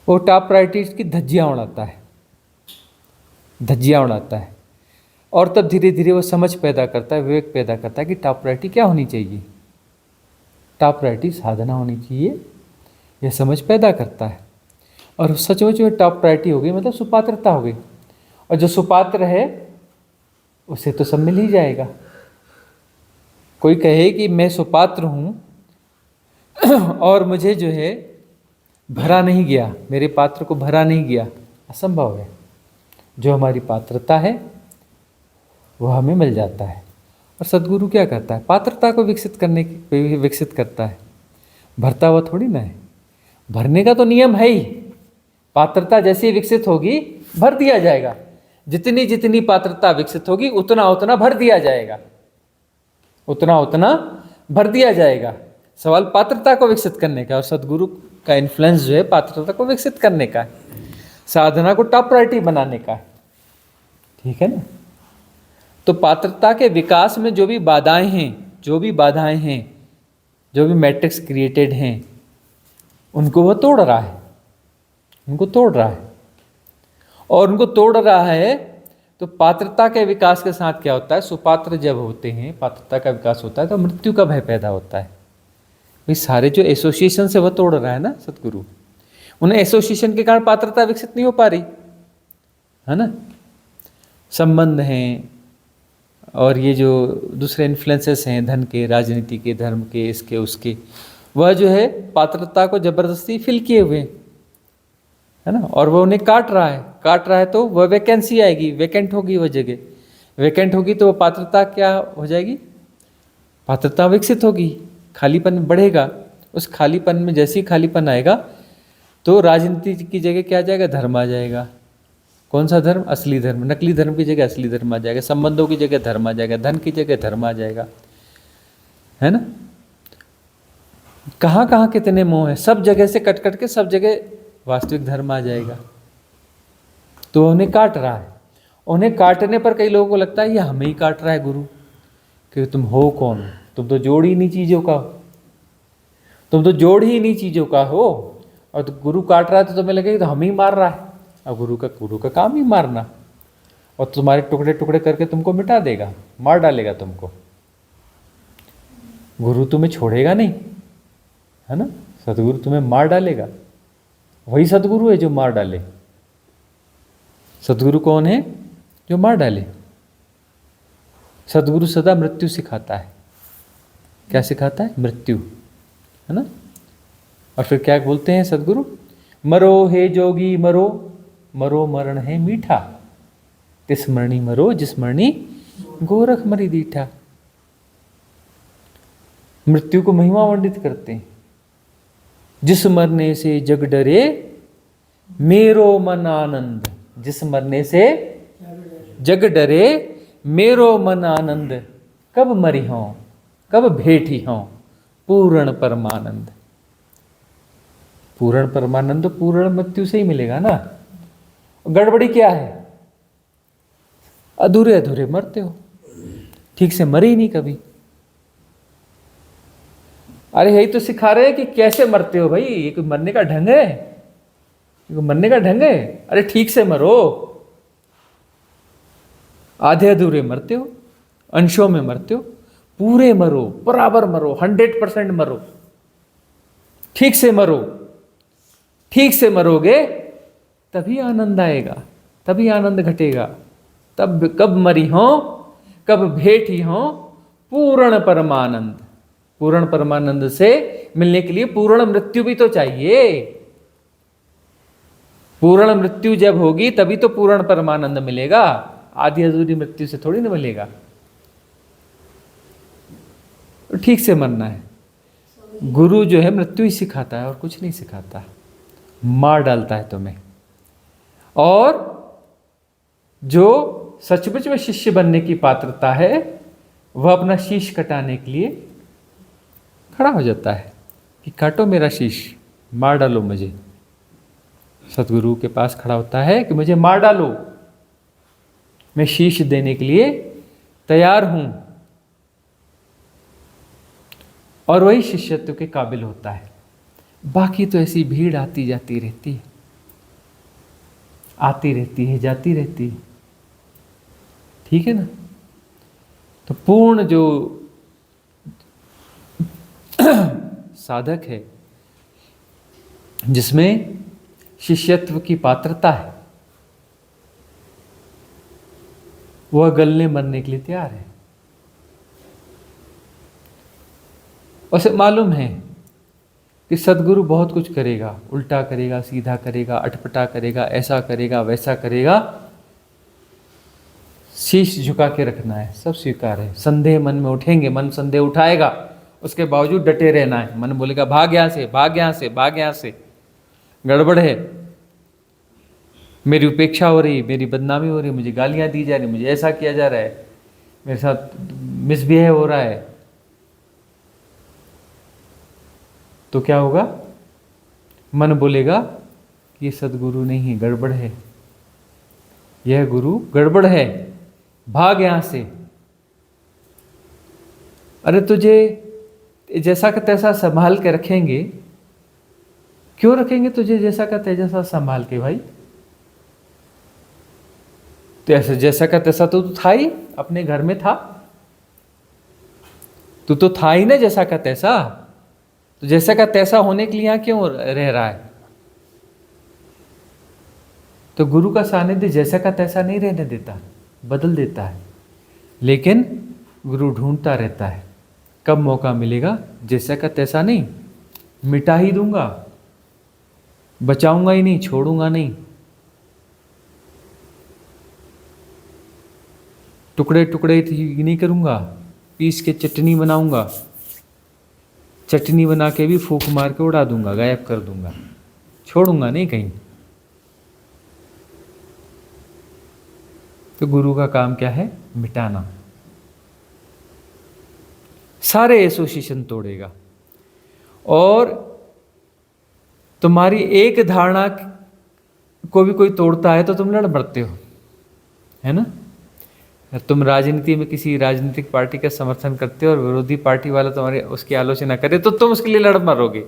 Speaker 2: वो टॉप प्रायोरिटीज की धज्जियाँ उड़ाता है, धज्जियाँ उड़ाता है, और तब धीरे धीरे वो समझ पैदा करता है, विवेक पैदा करता है कि टॉप प्रायोरिटी क्या होनी चाहिए। टॉप प्रायोरिटी साधना होनी चाहिए, यह समझ पैदा करता है। और सचमुच में टॉप प्रायोरिटी हो गई मतलब सुपात्रता हो गई, और जो सुपात्र है उसे तो सब मिल ही जाएगा। कोई कहे कि मैं सुपात्र हूँ और मुझे जो है भरा नहीं गया, मेरे पात्र को भरा नहीं गया, असंभव है। जो हमारी पात्रता है वो हमें मिल जाता है। और सद्गुरु क्या करता है? पात्रता को विकसित करता है, भरता हुआ थोड़ी ना है। भरने का तो नियम है ही, पात्रता जैसे ही विकसित होगी भर दिया जाएगा। जितनी जितनी पात्रता विकसित होगी उतना उतना भर दिया जाएगा, उतना उतना भर दिया जाएगा। सवाल पात्रता को विकसित करने का, और सद्गुरु का इन्फ्लुएंस जो है पात्रता को विकसित करने का है, साधना को टॉप प्रायोरिटी बनाने का है। ठीक है ना? तो पात्रता के विकास में जो भी बाधाएं हैं, जो भी मैट्रिक्स क्रिएटेड हैं, उनको वो तोड़ रहा है, और उनको तोड़ रहा है। तो पात्रता के विकास के साथ क्या होता है? सुपात्र जब होते हैं, पात्रता का विकास होता है तो मृत्यु का भय पैदा होता है। भाई सारे जो एसोसिएशन से वह तोड़ रहा है ना सद्गुरु, उन्हें एसोसिएशन के कारण पात्रता विकसित नहीं हो पा रही है ना। संबंध हैं और ये जो दूसरे इन्फ्लुएंसेस हैं, धन के, राजनीति के, धर्म के, इसके उसके, वह जो है पात्रता को जबरदस्ती फिल किए हुए है ना, और वह उन्हें काट रहा है। तो वह वैकेंसी आएगी, वैकेंट होगी वह जगह, वैकेंट होगी तो वह पात्रता क्या हो जाएगी? पात्रता विकसित होगी, खालीपन बढ़ेगा। उस खालीपन में जैसे ही खालीपन आएगा तो राजनीति की जगह क्या आ जाएगा? धर्म आ जाएगा। कौन सा धर्म? असली धर्म। नकली धर्म की जगह असली धर्म आ जाएगा, संबंधों की जगह धर्म आ जाएगा, धन की जगह धर्म आ जाएगा, है ना। कहाँ कहाँ कितने मोह है, सब जगह से कट कट के सब जगह वास्तविक धर्म आ जाएगा। तो उन्हें काट रहा है। उन्हें काटने पर कई लोगों को लगता है ये हमें ही काट रहा है गुरु, कि तुम हो कौन? तुम तो जोड़ ही नहीं चीज़ों का हो, और तो गुरु काट रहा है तो तुम्हें लगेगा तो हम ही मार रहा है। अब गुरु का काम ही मारना, और तुम्हारे टुकड़े टुकड़े करके तुमको मिटा देगा, मार डालेगा तुमको। गुरु तुम्हें छोड़ेगा नहीं, है ना। सतगुरु तुम्हें मार डालेगा। वही सतगुरु है जो मार डाले। सतगुरु कौन है? जो मार डाले। सतगुरु सदा मृत्यु सिखाता है। क्या सिखाता है? मृत्यु, है ना। और फिर क्या बोलते हैं सतगुरु? मरो हे जोगी मरो, मरो मरण है मीठा, तिस मरणी मरो जिस मरणी गोरख मरी दीठा। मृत्यु को महिमा वर्णित करते हैं। जिस मरने से जग डरे मेरो मन आनंद, जिस मरने से जग डरे मेरो मन आनंद, कब मरी हों कब भेटी हों पूर्ण परमानंद। पूर्ण परमानंद तो पूर्ण मृत्यु से ही मिलेगा ना। गड़बड़ी क्या है? अधूरे अधूरे मरते हो, ठीक से मरे ही नहीं कभी। अरे यही तो सिखा रहे हैं कि कैसे मरते हो भाई, ये कोई मरने का ढंग है? मरने का ढंग है? अरे ठीक से मरो। आधे अधूरे मरते हो, अंशों में मरते हो। पूरे मरो, बराबर मरो, 100% मरो, ठीक से मरो। ठीक से मरोगे तभी आनंद आएगा, तभी आनंद घटेगा। तब कब मरी हो कब भेटी हो पूर्ण परमानंद। पूर्ण परमानंद से मिलने के लिए पूर्ण मृत्यु भी तो चाहिए। पूर्ण मृत्यु जब होगी तभी तो पूर्ण परमानंद मिलेगा। आधी अधूरी मृत्यु से थोड़ी ना मिलेगा। ठीक से मरना है। गुरु जो है मृत्यु ही सिखाता है और कुछ नहीं सिखाता, मार डालता है तुम्हें। और जो सचमुच में शिष्य बनने की पात्रता है वह अपना शीश कटाने के लिए खड़ा हो जाता है कि काटो मेरा शीश, मार डालो मुझे। सतगुरु के पास खड़ा होता है कि मुझे मार डालो, मैं शीश देने के लिए तैयार हूं। और वही शिष्यत्व के काबिल होता है। बाकी तो ऐसी भीड़ आती जाती रहती है, आती रहती है, जाती रहती है। ठीक है ना। तो पूर्ण जो साधक है, जिसमें शिष्यत्व की पात्रता है, वह गलने मरने के लिए तैयार है। उसे मालूम है कि सदगुरु बहुत कुछ करेगा, उल्टा करेगा, सीधा करेगा, अटपटा करेगा, ऐसा करेगा, वैसा करेगा। शीश झुका के रखना है, सब स्वीकार है। संदेह मन में उठेंगे, मन संदेह उठाएगा, उसके बावजूद डटे रहना है। मन बोलेगा भाग यहाँ से, भाग यहाँ से, भाग यहाँ से, गड़बड़ है, मेरी उपेक्षा हो रही, मेरी बदनामी हो रही, मुझे गालियाँ दी जा रही, मुझे ऐसा किया जा रहा है, मेरे साथ मिसबिहेव हो रहा है। तो क्या होगा? मन बोलेगा ये सदगुरु नहीं है, गड़बड़ है, यह गुरु गड़बड़ है, भाग यहां से। अरे तुझे जैसा का तैसा संभाल के रखेंगे। क्यों रखेंगे तुझे जैसा का तैसा संभाल के भाई? तो ऐसे जैसा का तैसा तो तू था ही, अपने घर में था, तू तो था ही ना जैसा का तैसा। तो जैसा का तैसा होने के लिए यहां क्यों रह रहा है? तो गुरु का सानिध्य जैसा का तैसा नहीं रहने देता, बदल देता है। लेकिन गुरु ढूंढता रहता है कब मौका मिलेगा। जैसा का तैसा नहीं, मिटा ही दूंगा, बचाऊंगा ही नहीं, छोड़ूंगा नहीं, टुकड़े टुकड़े नहीं करूंगा, पीस के चटनी बनाऊंगा, चटनी बना के भी फूंक मार के उड़ा दूंगा, गायब कर दूंगा, छोड़ूंगा नहीं कहीं। तो गुरु का काम क्या है? मिटाना। सारे एसोसिएशन तोड़ेगा। और तुम्हारी एक धारणा को भी कोई तोड़ता है तो तुम लड़ पड़ते हो, है ना? तुम राजनीति में किसी राजनीतिक पार्टी का समर्थन करते हो और विरोधी पार्टी वाला तुम्हारी उसकी आलोचना करे तो तुम उसके लिए लड़ मरोगे।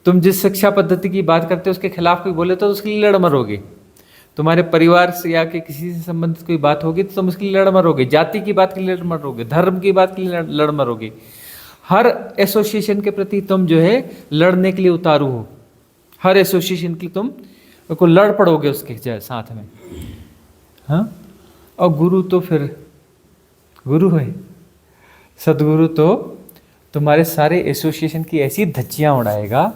Speaker 2: तुम जिस शिक्षा पद्धति की बात करते हो उसके खिलाफ कोई बोले तो उसके लिए लड़ मरोगे। तुम्हारे परिवार से या के किसी से संबंधित कोई बात होगी तो तुम उसके लिए लड़ मरोगे। जाति की बात के लिए लड़ मरोगे, धर्म की बात के लिए लड़ मरोगे। हर एसोसिएशन के प्रति तुम जो है लड़ने के लिए उतारू हो। हर एसोसिएशन के लिए तुम को लड़ पड़ोगे उसके साथ में। हाँ, और गुरु तो फिर गुरु है। सदगुरु तो तुम्हारे सारे एसोसिएशन की ऐसी धज्जियाँ उड़ाएगा,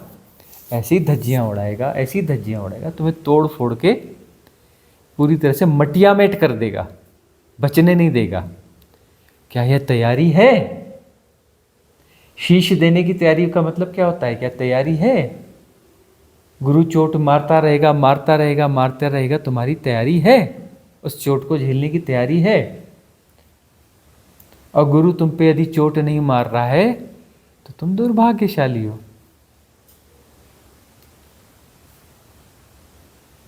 Speaker 2: ऐसी धज्जियाँ उड़ाएगा, ऐसी धज्जियाँ उड़ाएगा, तुम्हें तोड़ फोड़ के पूरी तरह से मटिया मेट कर देगा, बचने नहीं देगा। क्या यह तैयारी है? शीश देने की तैयारी का मतलब क्या होता है? क्या तैयारी है? गुरु चोट मारता रहेगा, मारता रहेगा, मारता रहेगा, तुम्हारी तैयारी है? उस चोट को झेलने की तैयारी है? और गुरु तुम पे यदि चोट नहीं मार रहा है तो तुम दुर्भाग्यशाली हो।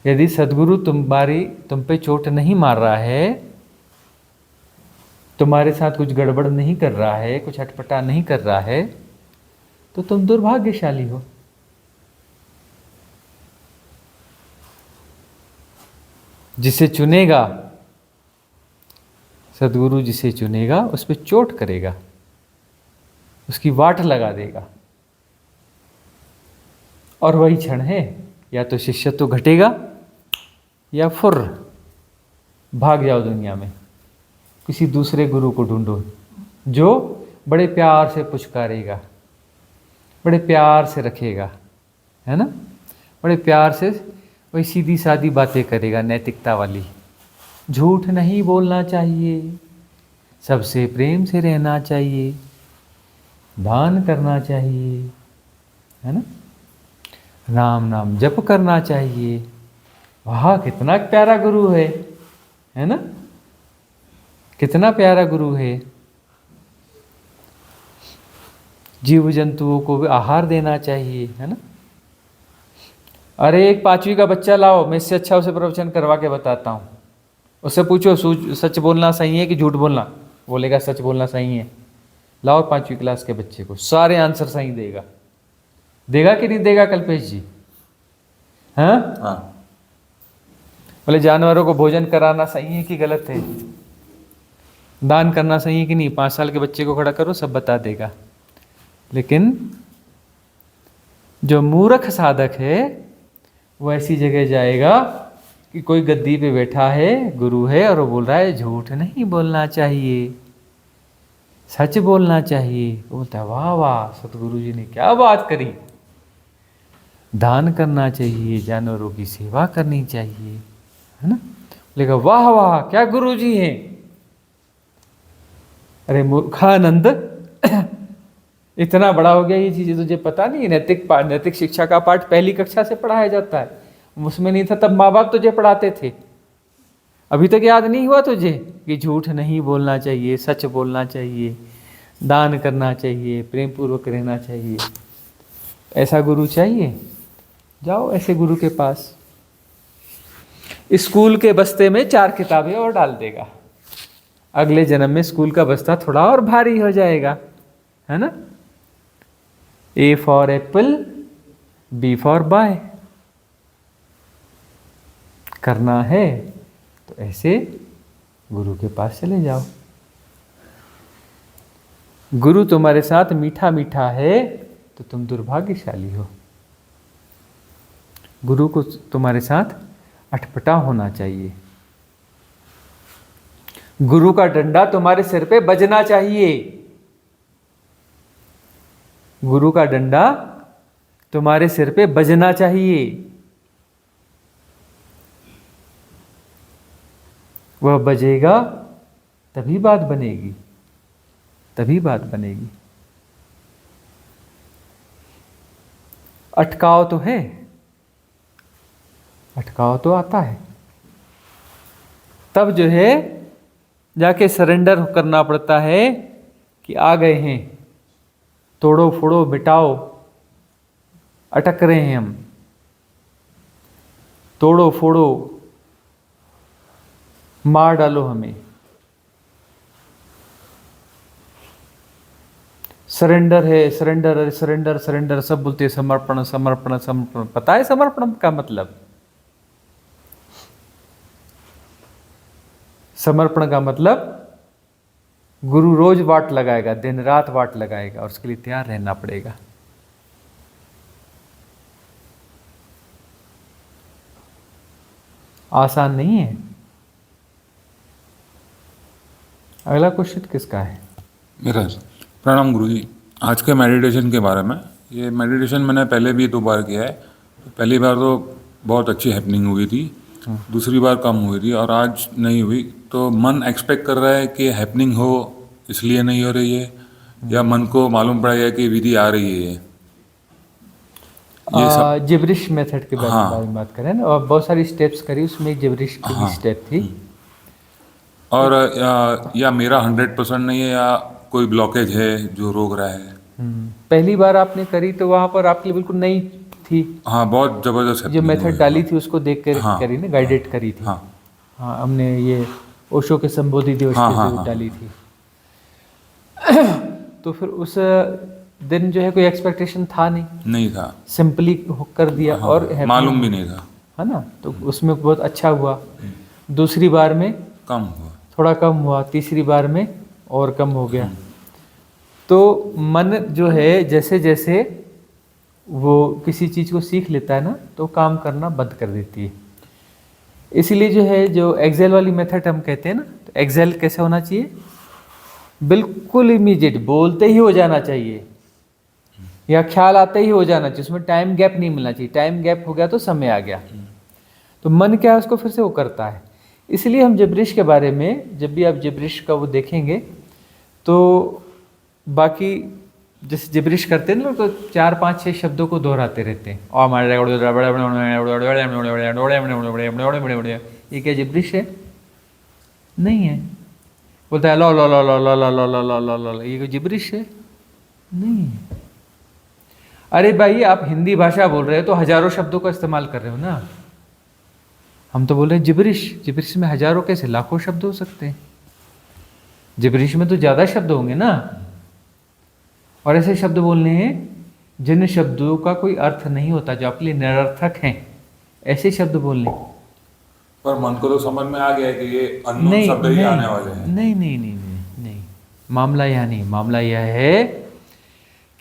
Speaker 2: यदि सदगुरु तुम पे चोट नहीं मार रहा है, तुम्हारे साथ कुछ गड़बड़ नहीं कर रहा है, कुछ अटपटा नहीं कर रहा है, तो तुम दुर्भाग्यशाली हो। जिसे चुनेगा सदगुरु, जिसे चुनेगा उस पर चोट करेगा, उसकी वाट लगा देगा। और वही क्षण है, या तो शिष्यत्व घटेगा या फुर भाग जाओ दुनिया में, किसी दूसरे गुरु को ढूंढो जो बड़े प्यार से पुचकारेगा, बड़े प्यार से रखेगा, है ना? बड़े प्यार से वही सीधी सादी बातें करेगा, नैतिकता वाली। झूठ नहीं बोलना चाहिए, सबसे प्रेम से रहना चाहिए, दान करना चाहिए, है ना? राम नाम जप करना चाहिए। वाह, कितना प्यारा गुरु है ना? कितना प्यारा गुरु है। जीव जंतुओं को भी आहार देना चाहिए, है ना? अरे एक 5वीं का बच्चा लाओ, मैं इससे अच्छा उसे प्रवचन करवा के बताता हूँ। उससे पूछो सच बोलना सही है कि झूठ बोलना? बोलेगा सच बोलना सही है। लाओ 5वीं क्लास के बच्चे को, सारे आंसर सही देगा। देगा कि नहीं देगा कल्पेश जी? हाँ, बोले जानवरों को भोजन कराना सही है कि गलत है? दान करना सही है कि नहीं? 5 साल के बच्चे को खड़ा करो, सब बता देगा। लेकिन जो मूर्ख साधक है वो ऐसी जगह जाएगा कि कोई गद्दी पे बैठा है, गुरु है, और वो बोल रहा है झूठ नहीं बोलना चाहिए। सच बोलना चाहिए। वो बोलता है वाह वाह, सतगुरु जी ने क्या बात करी। दान करना चाहिए, जानवरों की सेवा करनी चाहिए, है ना। बोलेगा वाह वाह, क्या गुरु जी हैं। अरे मूर्खानंद, इतना बड़ा हो गया, ये चीजें तुझे पता नहीं। नैतिक शिक्षा का पाठ पहली कक्षा से पढ़ाया जाता है, उसमें नहीं था तब माँ बाप तुझे पढ़ाते थे। अभी तक याद नहीं हुआ तुझे कि झूठ नहीं बोलना चाहिए, सच बोलना चाहिए, दान करना चाहिए, प्रेम पूर्वक रहना चाहिए। ऐसा गुरु चाहिए, जाओ ऐसे गुरु के पास। स्कूल के बस्ते में 4 किताबें और डाल देगा, अगले जन्म में स्कूल का बस्ता थोड़ा और भारी हो जाएगा, है ना। A for apple, B for bye. करना है तो ऐसे गुरु के पास चले जाओ। गुरु तुम्हारे साथ मीठा मीठा है तो तुम दुर्भाग्यशाली हो। गुरु को तुम्हारे साथ अटपटा होना चाहिए। गुरु का डंडा तुम्हारे सिर पे बजना चाहिए। गुरु का डंडा तुम्हारे सिर पे बजना चाहिए। वह बजेगा तभी बात बनेगी, तभी बात बनेगी। अटकाव तो है, अटकाव तो आता है, तब जो है जाके सरेंडर करना पड़ता है कि आ गए हैं, तोड़ो फोड़ो मिटाओ, अटक रहे हैं हम, तोड़ो फोड़ो, मार डालो हमें। सरेंडर है, सरेंडर है, सरेंडर सरेंडर, सब बोलते हैं समर्पण समर्पण समर्पण। पता है समर्पण का मतलब? समर्पण का मतलब गुरु रोज वाट लगाएगा, दिन रात वाट लगाएगा, और उसके लिए तैयार रहना पड़ेगा। आसान नहीं है। अगला क्वेश्चन किसका है?
Speaker 4: मेरा। प्रणाम गुरुजी। आज के मेडिटेशन के बारे में, ये मेडिटेशन मैंने पहले भी 2 बार किया है। पहली बार तो बहुत अच्छी हैपनिंग हुई थी, दूसरी बार कम हुई थी, और आज नहीं हुई। तो मन एक्सपेक्ट कर रहा है कि हैपनिंग हो, इसलिए नहीं हो रही है, या मन को मालूम पड़ा है कि विधि आ रही है। ये सब
Speaker 2: जिब्रिश मेथड के बारे में बात करें ना, और बहुत सारी स्टेप्स करी, उसमें जिब्रिश की भी स्टेप थी।
Speaker 4: और या मेरा 100% नहीं है, या कोई ब्लॉकेज है जो रोक रहा है।
Speaker 2: पहली बार आपने करी तो वहां पर आपके लिए बिल्कुल नई थी।
Speaker 4: हाँ, बहुत जबरदस्त
Speaker 2: जो मेथड डाली थी उसको देख कर करी ना, गाइडेड करी थी।
Speaker 4: हाँ
Speaker 2: हाँ, हमने ये ओशो के संबोधि दिवस पे जो डाली थी। तो फिर उस दिन जो है कोई एक्सपेक्टेशन था नहीं
Speaker 4: था,
Speaker 2: सिंपली कर दिया। और
Speaker 4: मालूम भी नहीं था,
Speaker 2: है ना। तो उसमें बहुत अच्छा हुआ। दूसरी बार में
Speaker 4: कम हुआ,
Speaker 2: थोड़ा कम हुआ, तीसरी बार में और कम हो गया। तो मन जो है जैसे जैसे वो किसी चीज़ को सीख लेता है ना, तो काम करना बंद कर देती है। इसीलिए जो है, जो एक्सेल वाली मेथड हम कहते हैं ना, तो एक्सेल कैसे होना चाहिए? बिल्कुल इमीडिएट, बोलते ही हो जाना चाहिए, या ख्याल आते ही हो जाना चाहिए। उसमें टाइम गैप नहीं मिलना चाहिए। टाइम गैप हो गया तो समय आ गया। तो मन क्या है, उसको फिर से वो करता है। इसलिए हम जिब्रिश के बारे में, जब भी आप जिब्रिश का वो देखेंगे तो बाकी जैसे जिब्रिश करते हैं ना, तो 4, 5, 6 शब्दों को दोहराते रहते हैं। ये क्या जिब्रिश है? नहीं है। बोलता है लो लो लो लो लो लो लो लो लो लो लो, ये कोई जिब्रिश है? नहीं है। अरे भाई, आप हिंदी भाषा बोल रहे हो तो हजारों शब्दों का इस्तेमाल कर रहे हो ना। हम तो बोल रहे हैं जिब्रिश। जिब्रिश में हजारों कैसे, लाखों शब्द हो सकते हैं। जिब्रिश में तो ज़्यादा शब्द होंगे ना। और ऐसे शब्द बोलने हैं जिन शब्दों का कोई अर्थ नहीं होता, जो आपके लिए निरर्थक हैं, ऐसे शब्द बोलने।
Speaker 4: पर मन को तो समझ में आ गया है कि ये अननोन शब्द ही आने वाले हैं।
Speaker 2: नहीं नहीं नहीं नहीं नहीं, मामला यह नहीं। मामला यह है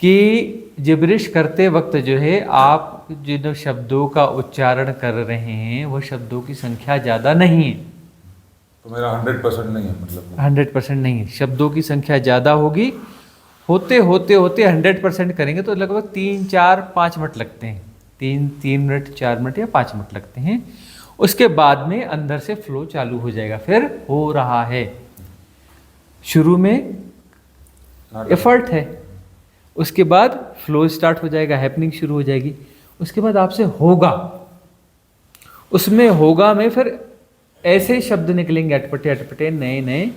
Speaker 2: कि जिब्रिश करते वक्त जो है, आप जिन शब्दों का उच्चारण कर रहे हैं वो शब्दों की संख्या ज़्यादा नहीं है।
Speaker 4: तो मेरा 100% नहीं है, मतलब
Speaker 2: 100% नहीं है, शब्दों की संख्या ज़्यादा होगी, होते होते होते 100% करेंगे तो लगभग 3 4 5 मिनट लगते हैं, 3 मिनट 4 मिनट या 5 मिनट लगते हैं। उसके बाद में अंदर से फ्लो चालू हो जाएगा, फिर हो रहा है। शुरू में एफर्ट है, उसके बाद फ्लो स्टार्ट हो जाएगा, हैपनिंग शुरू हो जाएगी, उसके बाद आपसे होगा। उसमें होगा में फिर ऐसे शब्द निकलेंगे अटपटे अटपटे नए नए,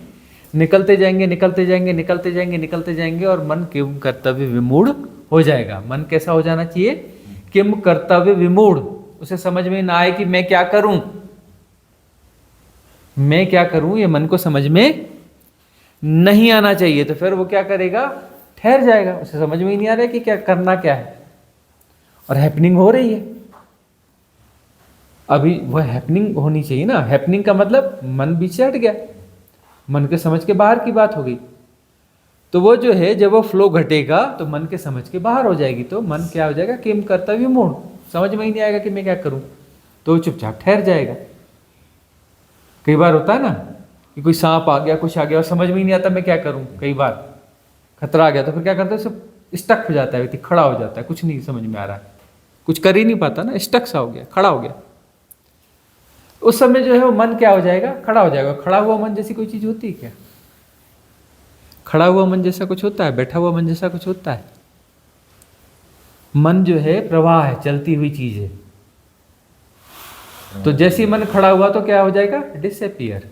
Speaker 2: निकलते जाएंगे निकलते जाएंगे निकलते जाएंगे निकलते जाएंगे, और मन किम कर्तव्य विमूढ़ हो जाएगा। मन कैसा हो जाना चाहिए? किम कर्तव्य विमूढ़। उसे समझ में ना आए कि मैं क्या करूं, मैं क्या करूं, ये मन को समझ में नहीं आना चाहिए। तो फिर वो क्या करेगा? ठहर जाएगा, उसे समझ में ही नहीं आ रहा है कि क्या करना क्या है, और हैपनिंग हो रही है। अभी वह हैपनिंग होनी चाहिए ना, हैपनिंग का मतलब मन बीच से हट गया, मन के समझ के बाहर की बात हो गई। तो वो जो है जब वो फ्लो घटेगा तो मन के समझ के बाहर हो जाएगी, तो मन क्या हो जाएगा? किम कर्तव्य मूढ़, समझ में ही नहीं आएगा कि मैं क्या करूं, तो चुपचाप ठहर जाएगा। कई बार होता है ना कि कोई सांप आ गया, कुछ आ गया और समझ में ही नहीं आता मैं क्या करूं, कई बार खतरा आ गया, तो फिर क्या करता है? सब स्टक हो जाता है, व्यक्ति खड़ा हो जाता है, कुछ नहीं समझ में आ रहा है, कुछ कर ही नहीं पाता ना, स्टक सा हो गया, खड़ा हो गया। उस समय जो है वो मन क्या हो जाएगा? खड़ा हो जाएगा। खड़ा हुआ मन जैसी कोई चीज होती है क्या? खड़ा हुआ मन जैसा कुछ होता है? बैठा हुआ मन जैसा कुछ होता है? मन जो है प्रवाह है, चलती हुई चीज है। तो जैसे ही मन खड़ा हुआ तो क्या हो जाएगा? डिसअपियर।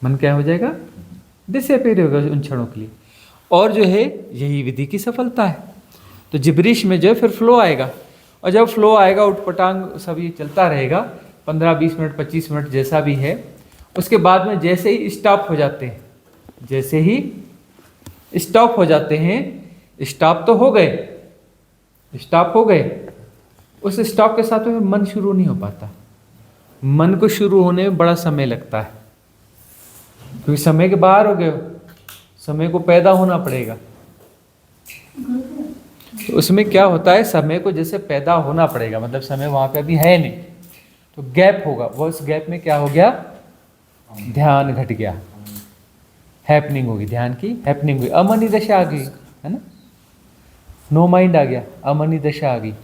Speaker 2: मन क्या हो जाएगा? डिसअपियर होगा उन क्षणों के लिए। और जो है यही विधि की सफलता है। तो जिब्रिश में जो है फिर फ्लो आएगा, और जब फ्लो आएगा उठपटांग सब ये चलता रहेगा 15-20 मिनट 25 मिनट जैसा भी है। उसके बाद में जैसे ही स्टॉप हो जाते हैं, जैसे ही स्टॉप हो जाते हैं, स्टॉप तो हो गए, स्टॉप हो गए, उस स्टॉप के साथ में मन शुरू नहीं हो पाता। मन को शुरू होने में बड़ा समय लगता है, क्योंकि समय के बाहर हो गए हो, समय को पैदा होना पड़ेगा। तो उसमें क्या होता है? समय को जैसे पैदा होना पड़ेगा, मतलब समय वहां पे अभी है नहीं, तो गैप होगा, वो उस गैप में क्या हो गया? ध्यान घट गया, हैपनिंग होगी, ध्यान की हैपनिंग हुई, अमनी दशा आ गई, है ना, नो माइंड आ गया, अमनी दशा आ गई।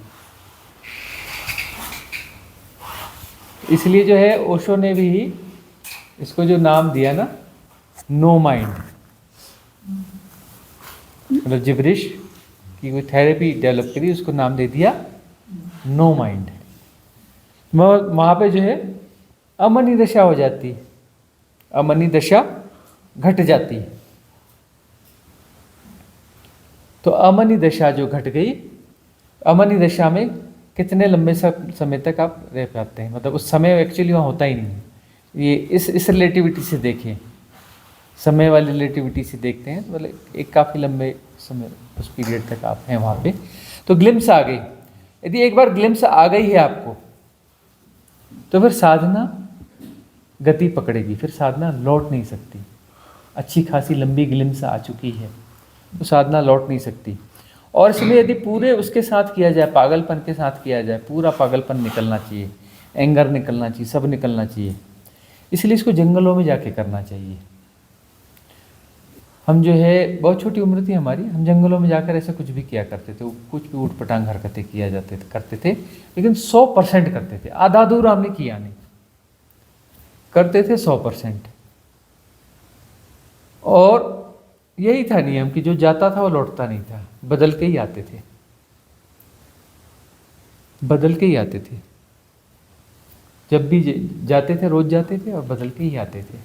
Speaker 2: इसलिए जो है ओशो ने भी इसको जो नाम दिया ना, नो माइंड, मतलब जिब्रिश की कोई थेरेपी डेवलप करी, उसको नाम दे दिया नो माइंड। वहाँ पे जो है अमनी दशा हो जाती है, अमनी दशा घट जाती है। तो अमनी दशा जो घट गई, अमनी दशा में कितने लंबे समय तक आप रह पाते हैं? मतलब उस समय एक्चुअली वहाँ होता ही नहीं है। ये इस रिलेटिविटी से देखें, समय वाली रिलेटिविटी से देखते हैं, तो मतलब एक काफ़ी लंबे समय उस पीरियड तक आप हैं वहाँ पे। तो ग्लिम्स आ गई। यदि एक बार ग्लिम्स आ गई है आपको, तो फिर साधना गति पकड़ेगी, फिर साधना लौट नहीं सकती। अच्छी खासी लंबी ग्लिम्स आ चुकी है, तो साधना लौट नहीं सकती। और इसमें यदि पूरे उसके साथ किया जाए, पागलपन के साथ किया जाए, पूरा पागलपन निकलना चाहिए, एंगर निकलना चाहिए, सब निकलना चाहिए। इसलिए इसको जंगलों में जाके करना चाहिए। हम जो है बहुत छोटी उम्र थी हमारी, हम जंगलों में जाकर ऐसा कुछ भी किया करते थे, कुछ भी ऊटपटांग हरकतें किया करते थे, लेकिन 100% करते थे, आधा अधूरा हमने किया नहीं, करते थे 100%। और यही था नियम कि जो जाता था वो लौटता नहीं था, बदल के ही आते थे, बदल के ही आते थे। जब भी जाते थे रोज जाते थे और बदल के ही आते थे।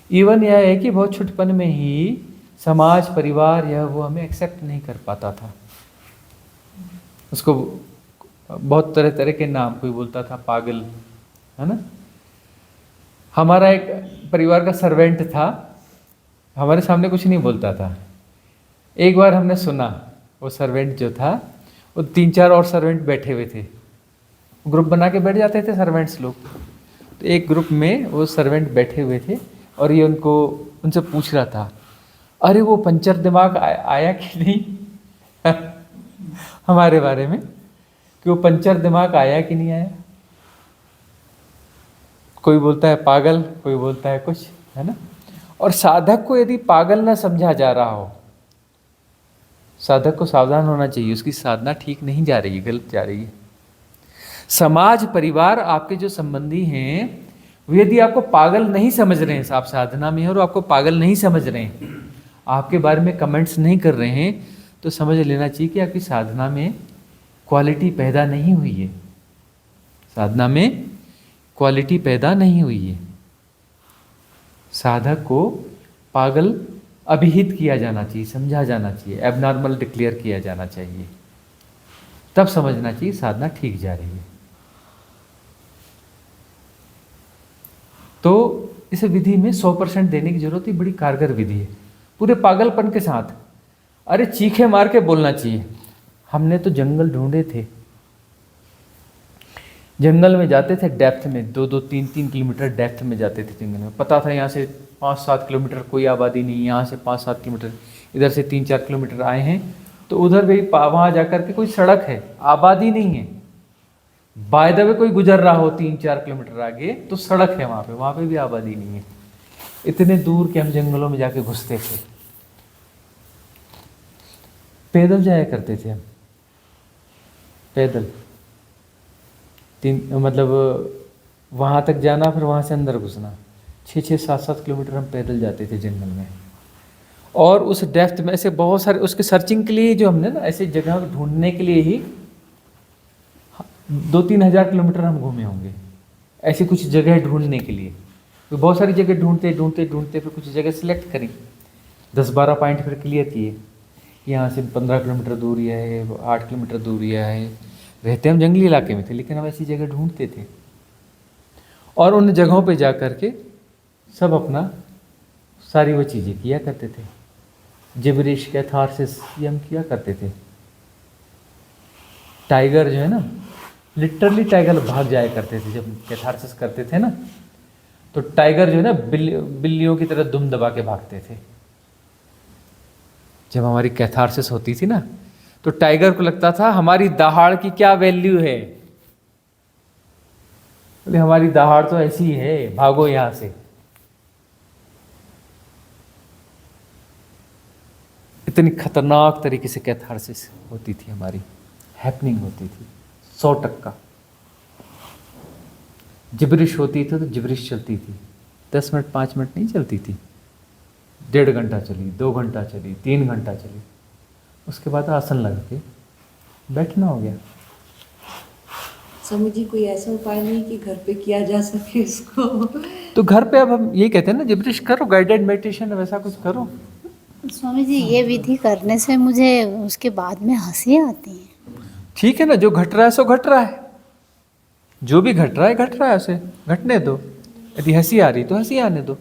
Speaker 2: इवन यह है कि बहुत छुटपन में ही समाज परिवार यह वो हमें एक्सेप्ट नहीं कर पाता था। उसको बहुत तरह तरह के नाम, कोई बोलता था पागल, है ना। हमारा एक परिवार का सर्वेंट था, हमारे सामने कुछ नहीं बोलता था। एक बार हमने सुना, वो सर्वेंट जो था, वो 3-4 और सर्वेंट बैठे हुए थे, ग्रुप बना के बैठ जाते थे सर्वेंट्स लोग। तो एक ग्रुप में वो सर्वेंट बैठे हुए थे और ये उनसे पूछ रहा था, अरे वो पंचर दिमाग आया कि नहीं हमारे बारे में, कि वो पंचर दिमाग आया कि नहीं आया। कोई बोलता है पागल, कोई बोलता है कुछ, है ना। और साधक को यदि पागल ना समझा जा रहा हो, साधक को सावधान होना चाहिए, उसकी साधना ठीक नहीं जा रही है, गलत जा रही है। समाज परिवार आपके जो संबंधी हैं वो यदि आपको पागल नहीं समझ रहे हैं, आप साधना में हैं और आपको पागल नहीं समझ रहे हैं, आपके बारे में कमेंट्स नहीं कर रहे हैं, तो समझ लेना चाहिए कि आपकी साधना में क्वालिटी पैदा नहीं हुई है, साधना में क्वालिटी पैदा नहीं हुई है। साधक को पागल अभिहित किया जाना चाहिए, समझा जाना चाहिए, एबनॉर्मल डिक्लेयर किया जाना चाहिए, तब समझना चाहिए साधना ठीक जा रही है। तो इस विधि में 100% देने की जरूरत है, बड़ी कारगर विधि है, पूरे पागलपन के साथ। अरे चीखे मार के बोलना चाहिए। हमने तो जंगल ढूंढे थे, जंगल में जाते थे डेप्थ में, 2-2, 3-3 किलोमीटर डेप्थ में जाते थे जंगल में। पता था यहाँ से 5-7 किलोमीटर कोई आबादी नहीं, यहाँ से 5-7 किलोमीटर, इधर से 3-4 किलोमीटर आए हैं तो उधर भी वहाँ जाकर के कोई सड़क है, आबादी नहीं है। बाय द वे कोई गुजर रहा हो 3-4 किलोमीटर आगे तो सड़क है वहाँ पे भी आबादी नहीं है। इतने दूर के हम जंगलों में जाके घुसते थे, पैदल जाया करते थे हम, पैदल मतलब वहाँ तक जाना, फिर वहाँ से अंदर घुसना, 6-6, 7-7 किलोमीटर हम पैदल जाते थे जंगल में। और उस डेप्थ में ऐसे बहुत सारे, उसके सर्चिंग के लिए जो हमने ना ऐसे जगह ढूंढने के लिए ही 2-3 हज़ार किलोमीटर हम घूमे होंगे, ऐसी कुछ जगह ढूंढने के लिए। तो बहुत सारी जगह ढूंढते फिर कुछ जगह सिलेक्ट करी, 10-12 पॉइंट फिर क्लियर किए, यहाँ से 15 किलोमीटर दूर यह है, 8 किलोमीटर दूर यह है। रहते हम जंगली इलाके में थे, लेकिन हम ऐसी जगह ढूंढते थे और उन जगहों पे जा कर के सब अपना सारी वो चीज़ें किया करते थे। जिब्रिश, कैथारसिस, ये हम किया करते थे। टाइगर जो है ना, लिटरली टाइगर भाग जाया करते थे जब कैथारसिस करते थे ना, तो टाइगर जो है ना बिल्लियों की तरह दुम दबा के भागते थे। जब हमारी कैथारसिस होती थी ना, तो टाइगर को लगता था हमारी दहाड़ की क्या वैल्यू है, बोले हमारी दहाड़ तो ऐसी है, भागो यहां से। इतनी खतरनाक तरीके से कैथारसिस होती थी हमारी, हैपनिंग होती थी 100%। जिब्रिश होती थी तो जिब्रिश चलती थी, 10 मिनट 5 मिनट नहीं चलती थी, 1.5 घंटा चली, 2 घंटा चली, 3 घंटा चली, उसके बाद आसन लगा के बैठना हो गया।
Speaker 1: स्वामी जी कोई ऐसा उपाय नहीं कि घर पे किया जा सके इसको?
Speaker 2: तो घर पे अब हम यही कहते हैं ना, जिब्रिश करो, गाइडेड मेडिटेशन वैसा कुछ करो।
Speaker 5: स्वामी जी ये विधि करने से मुझे उसके बाद में हंसी आती है।
Speaker 2: ठीक है ना, जो घट रहा है सो घट रहा है, जो भी घट रहा है उसे घटने दो। यदि हंसी आ रही तो हंसी आने दो,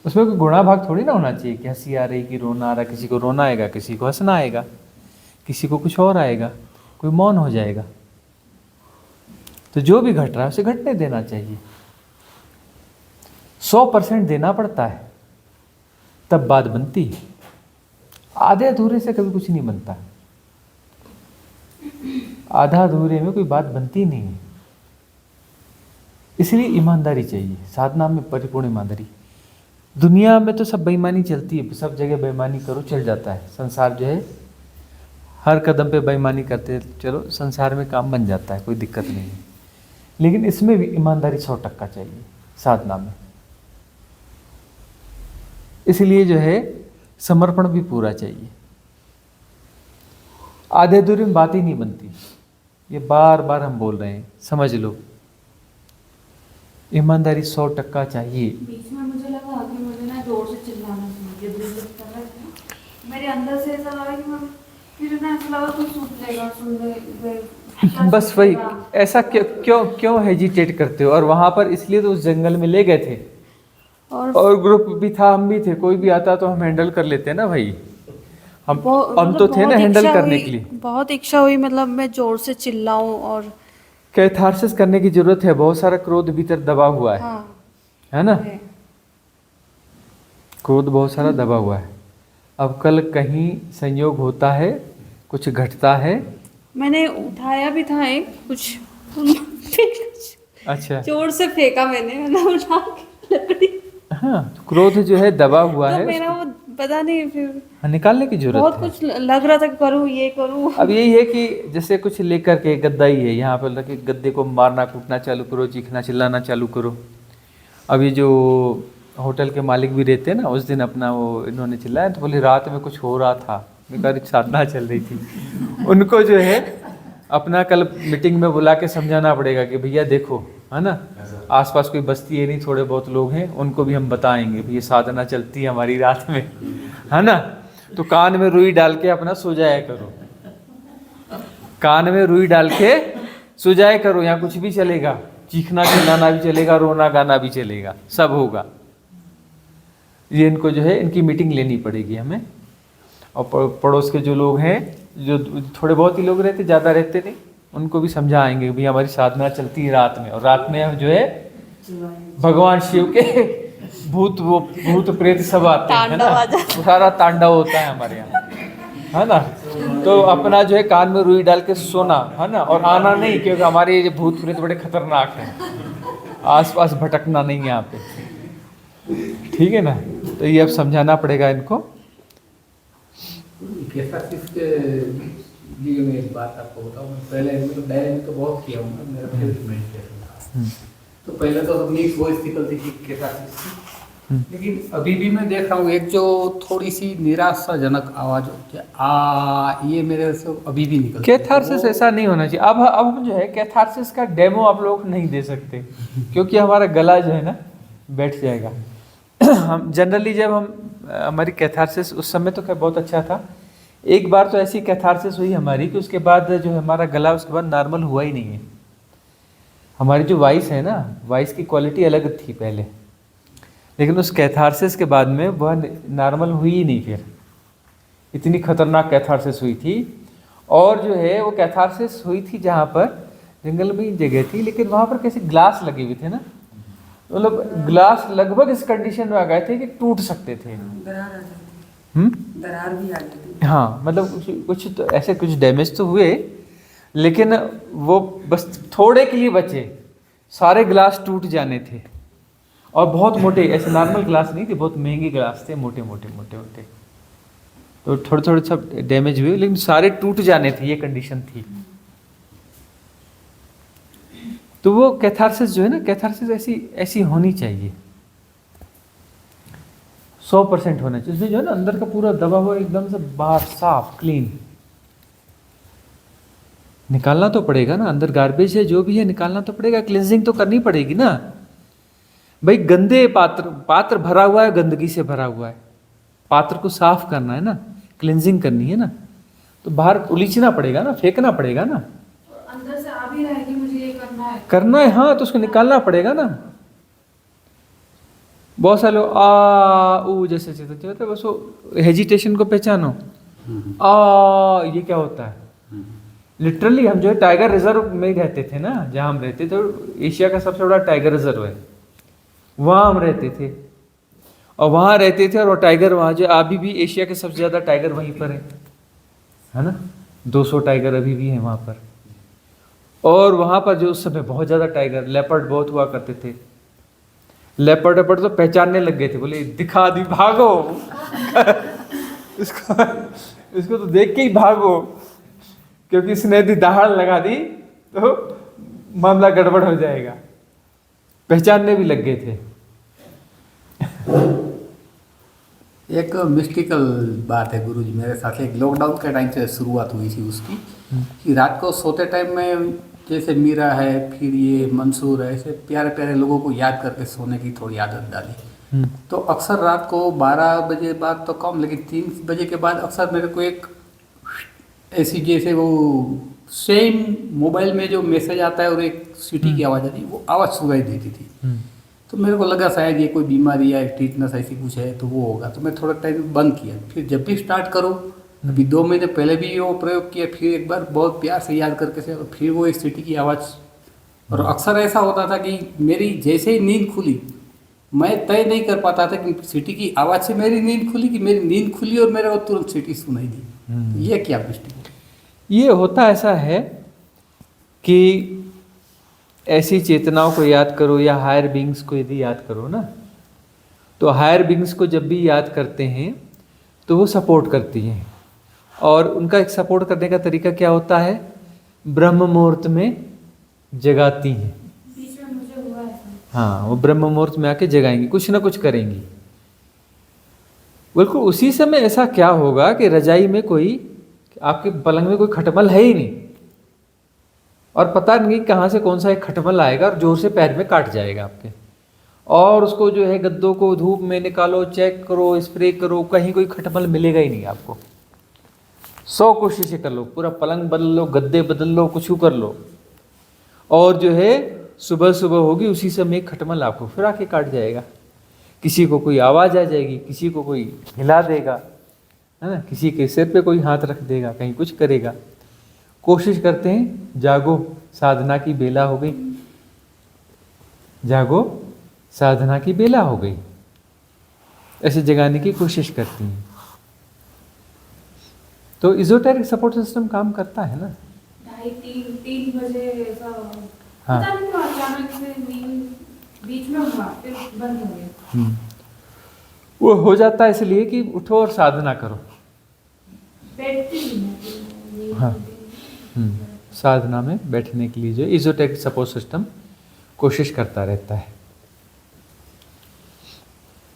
Speaker 2: उसमें कोई गुणा भाग थोड़ी ना होना चाहिए कि हंसी आ रही कि रोना आ रहा। किसी को रोना आएगा, किसी को हंसना आएगा, किसी को कुछ और आएगा, कोई मौन हो जाएगा। तो जो भी घट रहा है उसे घटने देना चाहिए। 100% देना पड़ता है तब बात बनती है, आधे अधूरे से कभी कुछ नहीं बनता। आधा अधूरे में कोई बात बनती नहीं है। इसलिए ईमानदारी चाहिए साधना में, परिपूर्ण ईमानदारी। दुनिया में तो सब बेईमानी चलती है, सब जगह बेईमानी करो चल जाता है। संसार जो है हर कदम पे बेईमानी करते चलो, संसार में काम बन जाता है, कोई दिक्कत नहीं है। लेकिन इसमें भी ईमानदारी 100% चाहिए साधना में। इसलिए जो है समर्पण भी पूरा चाहिए। आधे अधूरे में बात ही नहीं बनती, ये बार बार हम बोल रहे हैं, समझ लो। ईमानदारी 100% चाहिए।
Speaker 6: बीच में मुझे लगा कि मुझे ना जोर से चिल्लाना चाहिए, मेरे अंदर से ऐसा लगा कि मैं फिर ना ऐसा लगा कुछ सूझ जाएगा, सुन
Speaker 2: बस वही, ऐसा क्यों हेजिटेट करते हो? और वहां पर इसलिए तो उस जंगल में ले गए थे, और ग्रुप भी था, हम भी थे, कोई भी आता तो हम हैंडल कर लेते ना भाई। हम तो थे ना हैंडल करने के लिए।
Speaker 6: बहुत इच्छा हुई, मतलब मैं जोर से चिल्लाऊं और
Speaker 2: कैथारसिस करने की जरूरत है। बहुत सारा क्रोध भीतर दबा हुआ है,
Speaker 6: हाँ,
Speaker 2: है ना? क्रोध बहुत सारा दबा हुआ है। अब कल कहीं संयोग होता है, कुछ घटता है।
Speaker 6: मैंने उठाया भी था एक कुछ
Speaker 2: अच्छा
Speaker 6: जोर से फेंका मैंने मतलब उठा के लकड़ी।
Speaker 2: हाँ, तो क्रोध जो है दबा हुआ
Speaker 6: तो
Speaker 2: है,
Speaker 6: मेरा वो पता नहीं फिर
Speaker 2: हाँ, निकालने की जरूरत
Speaker 6: बहुत
Speaker 2: है।
Speaker 6: कुछ लग रहा था कि करूँ ये करूँ।
Speaker 2: अब यही है कि जैसे कुछ लेकर के गद्दा ही है, यहाँ पर लगे गद्दे को मारना कूटना चालू करो, चीखना चिल्लाना चालू करो। अब ये जो होटल के मालिक भी रहते हैं ना, उस दिन अपना वो इन्होंने चिल्लाया तो बोले रात में कुछ हो रहा था, मेरी साधना चल रही थी। उनको जो है अपना कल मीटिंग में बुला के समझाना पड़ेगा कि भैया देखो, है ना, आसपास कोई बस्ती है नहीं, थोड़े बहुत लोग हैं, उनको भी हम बताएंगे भैया साधना चलती है हमारी रात में, है ना, तो कान में रुई डाल के अपना सो जाया करो, कान में रुई डाल के सो जाया करो, यहाँ कुछ भी चलेगा, चीखना चिल्लाना भी चलेगा, रोना गाना भी चलेगा, सब होगा। ये इनको जो है इनकी मीटिंग लेनी पड़ेगी हमें। और पड़ोस के जो लोग हैं, जो थोड़े बहुत ही लोग रहते, ज़्यादा रहते नहीं, उनको भी समझाएंगे भी हमारी साधना चलती है रात में, और रात में जो है भगवान शिव के भूत प्रेत सब आते हैं ना, वो सारा तांडव होता है हमारे यहाँ, है ना। तो अपना जो है कान में रुई डाल के सोना, है ना, और आना नहीं, क्योंकि हमारे ये भूत प्रेत बड़े खतरनाक हैं, आसपास भटकना नहीं यहाँ पे, ठीक है ना। तो ये अब समझाना पड़ेगा इनको।
Speaker 7: कैथारसिस के लिए मैं एक बात आपको बताऊं, मैं पहले मतलब डायरी में तो बहुत किया हूँ, मेरा फेवरेट मेडिटेशन था। तो पहले तो अपनी एक वॉइस निकलती थी कैथारसिस की, लेकिन अभी भी मैं देख रहा हूँ एक जो थोड़ी सी निराशाजनक आवाज होती है, ये मेरे से अभी भी निकलती है।
Speaker 2: कैथारसिस ऐसा नहीं होना चाहिए। अब हम जो है कैथारसिस का डेमो आप लोग नहीं दे सकते, क्योंकि हमारा गला जो है ना बैठ जाएगा। हम जनरली जब हमारी कैथारसिस उस समय तो बहुत अच्छा था, एक बार तो ऐसी कैथारसिस हुई हमारी कि उसके बाद जो हमारा गला उसके बाद नॉर्मल हुआ ही नहीं है। हमारी जो वॉइस है ना, वॉइस की क्वालिटी अलग थी पहले, लेकिन उस कैथारसिस के बाद में वह नॉर्मल हुई ही नहीं, फिर इतनी खतरनाक कैथारसिस हुई थी। और जो है वो कैथारसिस हुई थी जहाँ पर जंगल में ही जगह थी, लेकिन वहाँ पर कैसे ग्लास लगे हुए थे ना, मतलब ग्लास लगभग इस कंडीशन में आ गए थे कि टूट सकते थे,
Speaker 8: दरार भी आ गई थी।
Speaker 2: हाँ, मतलब कुछ तो ऐसे कुछ डैमेज तो हुए, लेकिन वो बस थोड़े के लिए बचे, सारे ग्लास टूट जाने थे। और बहुत मोटे, ऐसे नॉर्मल ग्लास नहीं थे, बहुत महंगे ग्लास थे, मोटे मोटे मोटे मोटे, तो थोड़े थोड़े सब डैमेज हुए, लेकिन सारे टूट जाने थे, ये कंडीशन थी। तो वो कैथारसिस जो है ना, कैथारसिस ऐसी होनी चाहिए, 100% होना चाहिए। उसमें जो है ना अंदर का पूरा दबा हुआ एकदम से बाहर साफ क्लीन निकालना तो पड़ेगा ना, अंदर गार्बेज है जो भी है निकालना तो पड़ेगा, क्लींजिंग तो करनी पड़ेगी ना भाई। गंदे पात्र भरा हुआ है, गंदगी से भरा हुआ है, पात्र को साफ करना है ना, क्लींजिंग करनी है ना, तो बाहर उलीचना पड़ेगा ना, फेंकना पड़ेगा ना,
Speaker 6: अंदर से आ भी रहा है कि मुझे ये
Speaker 2: करना है, हाँ, तो उसको निकालना पड़ेगा ना। बहुत सारे लोग आ ऊ जैसे चलते होते, बस वो हेजिटेशन को पहचानो, ये क्या होता है। लिटरली हम जो है टाइगर रिजर्व में रहते थे ना, जहाँ हम रहते थे, एशिया का सबसे बड़ा टाइगर रिजर्व है, वहाँ हम रहते थे, और वहाँ रहते थे, और वो टाइगर वहाँ जो अभी भी एशिया के सबसे ज़्यादा टाइगर वहीं पर है ना, 200 टाइगर अभी भी हैं वहाँ पर। और वहाँ पर जो उस समय बहुत ज़्यादा टाइगर, लेपर्ड बहुत हुआ करते थे, लेपर्ड तो पहचानने लग गए थे, बोले दिखा दी भागो इसको तो देख के ही भागो, क्योंकि इसने यदि दहाड़ लगा दी तो मामला गड़बड़ हो जाएगा, पहचानने भी लग गए थे।
Speaker 7: एक मिस्टिकल बात है गुरुजी, मेरे साथ एक लॉकडाउन के टाइम से शुरुआत हुई थी उसकी, कि रात को सोते टाइम में जैसे मीरा है, फिर ये मंसूर है, ऐसे प्यारे प्यारे लोगों को याद करके सोने की थोड़ी आदत डाली। तो अक्सर रात को 12 बजे बाद तो कम, लेकिन 3 बजे के बाद अक्सर मेरे को एक ऐसी जैसे वो सेम मोबाइल में जो मैसेज आता है और एक सीटी की आवाज़ आती है, वो आवाज़ सुनाई देती थी। तो मेरे को लगा शायद ये कोई बीमारी या टीटनेस ऐसी कुछ है तो वो होगा, तो मैं थोड़ा टाइम बंद किया। फिर जब भी स्टार्ट करो, अभी 2 महीने पहले भी वो प्रयोग किया, फिर एक बार बहुत प्यार से याद करके से, और फिर वो एक सीटी की आवाज़। और अक्सर ऐसा होता था कि मेरी जैसे ही नींद खुली, मैं तय नहीं कर पाता था कि सीटी की आवाज़ से मेरी नींद खुली कि मेरी नींद खुली और मेरे को तुरंत सीटी सुनाई दी। ये क्या मिस्टेक?
Speaker 2: ये होता ऐसा है कि ऐसी चेतनाओं को याद करो या हायर बींग्स को यदि याद करो ना, तो हायर बींग्स को जब भी याद करते हैं तो वो सपोर्ट करती हैं। और उनका एक सपोर्ट करने का तरीका क्या होता है, ब्रह्म मुहूर्त में जगाती हैं।
Speaker 6: बीच में मुझे हुआ है।
Speaker 2: हाँ, वो ब्रह्म मुहूर्त में आके जगाएंगी, कुछ ना कुछ करेंगी। बिल्कुल उसी समय ऐसा क्या होगा कि रजाई में कोई, आपके पलंग में कोई खटमल है ही नहीं, और पता नहीं कहाँ से कौन सा एक खटमल आएगा और जोर से पैर में काट जाएगा आपके, और उसको जो है गद्दों को धूप में निकालो, चेक करो, स्प्रे करो, कहीं कोई खटमल मिलेगा ही नहीं आपको। 100 कोशिशें कर लो, पूरा पलंग बदल लो, गद्दे बदल लो, कुछ कर लो, और जो है सुबह सुबह होगी उसी समय एक खटमल आपको फिर आके काट जाएगा। किसी को कोई आवाज़ आ जाएगी, किसी को कोई हिला देगा, है ना, किसी के सिर पे कोई हाथ रख देगा, कहीं कुछ करेगा। कोशिश करते हैं, जागो साधना की बेला हो गई, जागो साधना की बेला हो गई, ऐसे जगाने की कोशिश करती हैं। तो इजोटेरिक सपोर्ट सिस्टम काम करता है ना।
Speaker 6: 2:30-3 बजे ऐसा
Speaker 2: हाँ।
Speaker 6: पता नहीं क्यों अचानक से नींद बीच में हुआ, फिर बंद हो गया।
Speaker 2: वो हो जाता है इसलिए कि उठो और साधना करो।
Speaker 6: बैठती ही नहीं।
Speaker 2: हाँ। साधना में बैठने के लिए जो इजोटेरिक सपोर्ट सिस्टम कोशिश करता रहता है।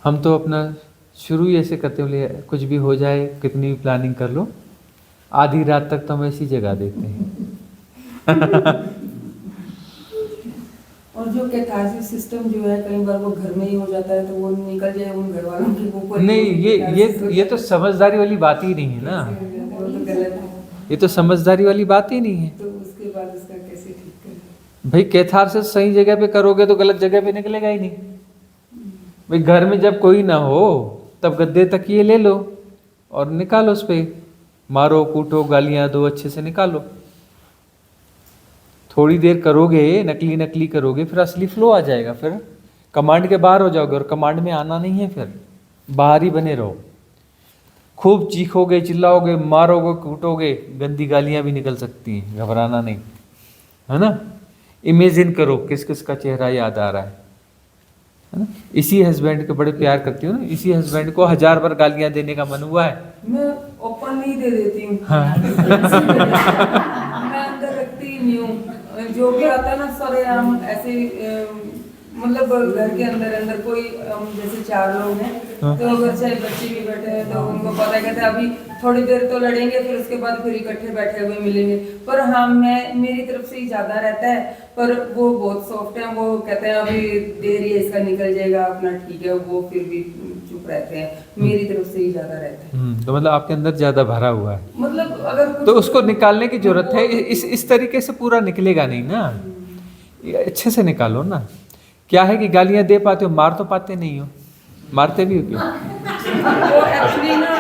Speaker 2: हम तो अपना शुरू ही ऐसे करते हुए, कुछ भी हो जाए, कितनी भी प्लानिंग कर लो, आधी रात तक तो हम ऐसी जगा देते हैं।
Speaker 8: और जो कैथार्सिस सिस्टम जो है कई बार वो घर में ही हो जाता है, तो वो निकल जाए उन घर वालों के ऊपर।
Speaker 2: नहीं, ये तो समझदारी वाली बात ही नहीं है ना,
Speaker 8: वो तो गलत है।
Speaker 2: ये तो समझदारी वाली बात ही नहीं है।
Speaker 8: तो उसके बाद उसका कैसे ठीक करें?
Speaker 2: भाई कैथार्सिस सही जगह पे करोगे तो गलत जगह पे निकलेगा ही नहीं। भाई घर में जब कोई ना हो तब गद्दे तकिए ले लो और निकालो, उस पे मारो, कूटो, गालियां दो, अच्छे से निकालो। थोड़ी देर करोगे, नकली नकली करोगे, फिर असली फ्लो आ जाएगा, फिर कमांड के बाहर हो जाओगे, और कमांड में आना नहीं है, फिर बाहर ही बने रहो। खूब चीखोगे, चिल्लाओगे, मारोगे, कूटोगे, गंदी गालियां भी निकल सकती हैं, घबराना नहीं, है ना। इमेजिन करो किस किस का चेहरा याद आ रहा है ना। इसी हस्बैंड को बड़े प्यार करती हूँ ना, इसी हस्बैंड को 1000 बार गालियां देने का मन हुआ है।
Speaker 8: मैं ओपन नहीं दे देती हूँ।
Speaker 2: हाँ।
Speaker 8: मैं अंदर रखती ही नहीं हूँ। जो भी आता है ना सारे हम ऐसे मतलब घर के अंदर कोई जैसे 4 लोग हैं, तो अगर चाहे बच्चे भी बैठे हैं तो उनको पता कहते हैं अभी थोड़ी देर तो लड़ेंगे, फिर उसके बाद फिर इकट्ठे बैठे हुए मिलेंगे। पर हाँ, मैं मेरी तरफ से ही ज्यादा रहता है, पर वो बहुत सॉफ्ट है। वो कहते हैं अभी देर ही है, इसका निकल जाएगा, अपना ठीक है, वो फिर भी चुप रहते हैं। मेरी तरफ से ही ज्यादा रहता है।
Speaker 2: तो मतलब आपके अंदर ज्यादा भरा हुआ है,
Speaker 8: मतलब अगर
Speaker 2: तो उसको निकालने की जरूरत है। इस तरीके से पूरा निकलेगा नहीं ना, ये अच्छे से निकालो ना। क्या है कि गालियां दे पाते हो, मार तो पाते नहीं हो, मारते भी हो क्यों?
Speaker 8: वो एक्चुअली ना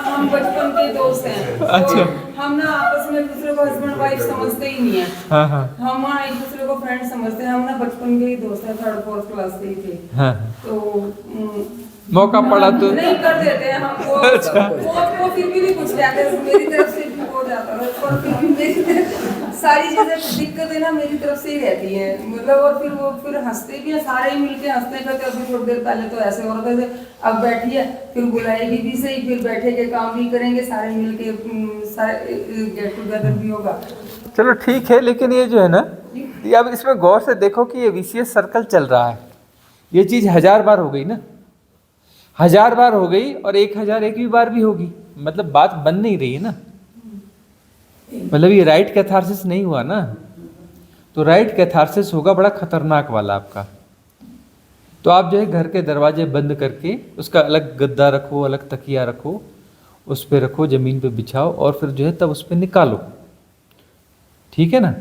Speaker 8: हम बचपन के दोस्त हैं।
Speaker 2: अच्छा।
Speaker 8: हम ना आपस में एक दूसरे को हस्बैंड वाइफ समझते ही नहीं है।
Speaker 2: हाँ हाँ
Speaker 8: हम एक दूसरे को फ्रेंड समझते हैं। हम ना बचपन के ही दोस्त हैं, 3rd 4th क्लास के ही थे।
Speaker 2: हाँ।
Speaker 8: तो
Speaker 2: मौका पड़ा तो
Speaker 8: नहीं कर देते हैं हम। वो फिर भी नहीं कुछ कहते, मेरी तरफ से भी हो जाता है, पर फिर भी मेरी सारी चीजें दिक्कतें ना मेरी तरफ से ही रहती हैं। मतलब और फिर वो फिर हंसते भी हैं, सारे ही मिलके हंसते हैं, कहते अभी थोड़ी देर पहले तो ऐसे हो रहे थे, अब बैठिए, फिर बुलाएगी भी सही, फिर बैठेंगे, काम भी करेंगे, सारे मिलके गेट टुगेदर भी होगा।
Speaker 2: चलो ठीक है, लेकिन ये जो है ना, ये अब इसमें गौर से देखो कि ये विशियस सर्कल चल रहा है। ये चीज़ 1000 बार हो गई ना, 1000 बार हो गई, और 1001वीं बार भी होगी, मतलब बात बन नहीं रही है ना। मतलब ये राइट कैथार्सिस नहीं हुआ ना, तो राइट कैथार्सिस होगा बड़ा खतरनाक वाला आपका। तो आप जो है घर के दरवाजे बंद करके उसका अलग गद्दा रखो, अलग तकिया रखो, उस पर रखो, ज़मीन पे बिछाओ, और फिर जो है तब उस पर निकालो, ठीक है ना।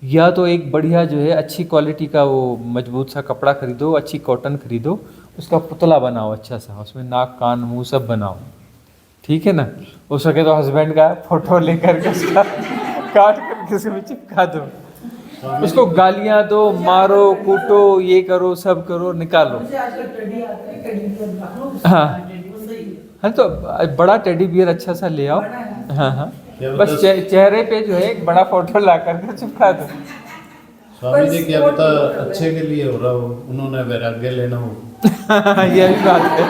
Speaker 2: या तो एक बढ़िया जो है अच्छी क्वालिटी का वो मजबूत सा कपड़ा खरीदो, अच्छी कॉटन खरीदो, उसका पुतला बनाओ अच्छा सा, उसमें नाक कान मुंह सब बनाओ, ठीक है ना। हो सके तो हस्बैंड का फोटो लेकर के उसका काट कर किसी में चिपका दो, उसको गालियां दो, मारो, कूटो, ये करो, सब करो, निकालो। हाँ हाँ, तो बड़ा टेडी बियर अच्छा सा ले आओ। हाँ हाँ, बस चेहरे पे जो है एक बड़ा फोटो ला करके चिपका दो।
Speaker 9: स्वामी जी क्या पता अच्छे के लिए हो रहा हो, उन्होंने वैराग्य लेना हो।
Speaker 2: ये भी बात है।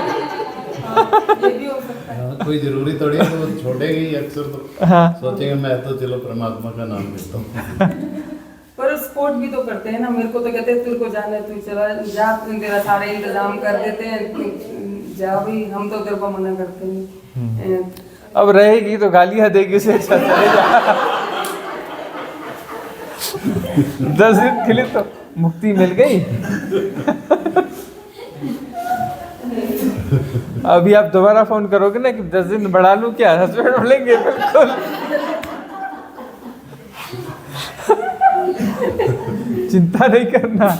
Speaker 8: ये भी हो सकता है।
Speaker 9: हाँ, कोई जरूरी थोड़ी है, तो वो छोड़ेंगे ही अक्सर, तो
Speaker 2: हाँ।
Speaker 9: सोचेंगे मैं तो चलो परमात्मा का नाम लेता हूँ।
Speaker 8: पर सपोर्ट भी तो करते हैं ना, मेरे को तो कहते हैं तेरे को जाना है तू चला जा, तेरा सारे इंतजाम कर देते हैं, जा भी, हम तो तेरे को मना करते नहीं।
Speaker 2: अब रहेगी तो गालियां देगी उसे, अच्छा चले जा। 10 दिन के लिए तो मुक्ति मिल गई। अभी आप दोबारा फोन करोगे ना कि 10 दिन बढ़ा लूं क्या, हस्बैंड बोलेंगे बिल्कुल। चिंता नहीं करना।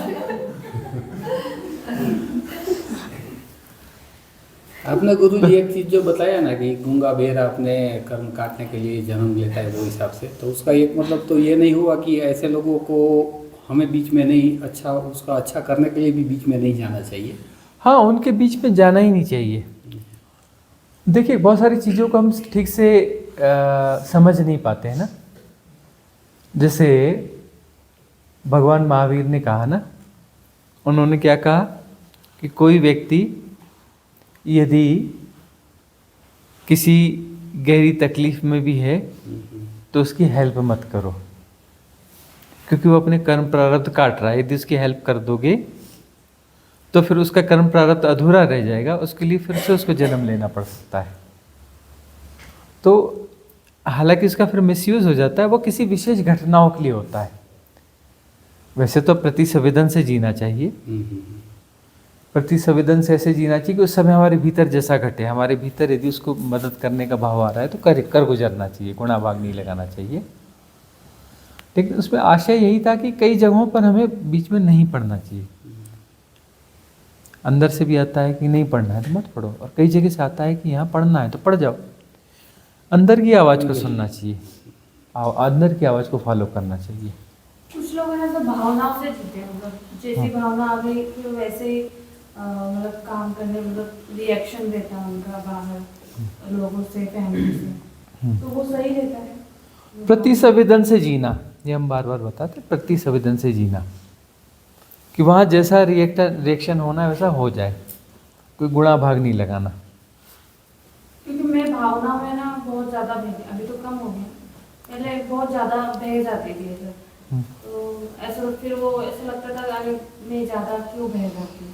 Speaker 7: आपने गुरु जी एक चीज़ जो बताया ना कि गूंगा बेरा अपने कर्म काटने के लिए जन्म लेता है, वो हिसाब से तो उसका एक मतलब तो ये नहीं हुआ कि ऐसे लोगों को हमें बीच में नहीं, अच्छा उसका अच्छा करने के लिए भी बीच में नहीं जाना चाहिए।
Speaker 2: हाँ, उनके बीच में जाना ही नहीं चाहिए। देखिए, बहुत सारी चीज़ों को हम ठीक से समझ नहीं पाते हैं ना। जैसे भगवान महावीर ने कहा ना, उन्होंने क्या कहा कि कोई व्यक्ति यदि किसी गहरी तकलीफ में भी है तो उसकी हेल्प मत करो, क्योंकि वो अपने कर्म प्रारब्ध काट रहा है। यदि उसकी हेल्प कर दोगे तो फिर उसका कर्म प्रारब्ध अधूरा रह जाएगा, उसके लिए फिर से उसको जन्म लेना पड़ सकता है। तो हालांकि इसका फिर मिसयूज हो जाता है, वो किसी विशेष घटनाओं के लिए होता है। वैसे तो प्रति संवेदन से जीना चाहिए, प्रति संवेदन से ऐसे जीना चाहिए कि उस समय हमारे भीतर जैसा घटे, हमारे भीतर यदि उसको मदद करने का भाव आ रहा है तो कर गुजरना चाहिए, गुणा भाग नहीं लगाना चाहिए। लेकिन उसमें आशय यही था कि कई जगहों पर हमें बीच में नहीं पढ़ना चाहिए। अंदर से भी आता है कि नहीं पढ़ना है तो मत पढ़ो, और कई जगह से आता है कि यहाँ पढ़ना है तो पढ़ जाओ। अंदर की आवाज़ को सुनना चाहिए, अंदर की आवाज़ को फॉलो करना चाहिए।
Speaker 6: कुछ लोग हैं तो भावनाओं से जीते हैं, मतलब जैसी भावना आ गई फिर वैसे ही मतलब काम करने, मतलब रिएक्शन देता है उनका बाहर लोगों से, फैमिली से, तो वो सही रहता है।
Speaker 2: प्रति संवेदन से जीना, ये हम बार बार बताते हैं, प्रति संवेदन से जीना, कि वहाँ जैसा रिएक्शन होना है वैसा हो जाए, कोई गुणा भाग नहीं लगाना।
Speaker 6: क्योंकि मैं भावना में ना बहुत ज़्यादा अभी तो कम हो गया, पहले बहुत ज़्यादा बह जाती थी ऐसे, तो ऐसा फिर वो ऐसा लगता था अरे मैं ज़्यादा क्यों बह जाती हूँ,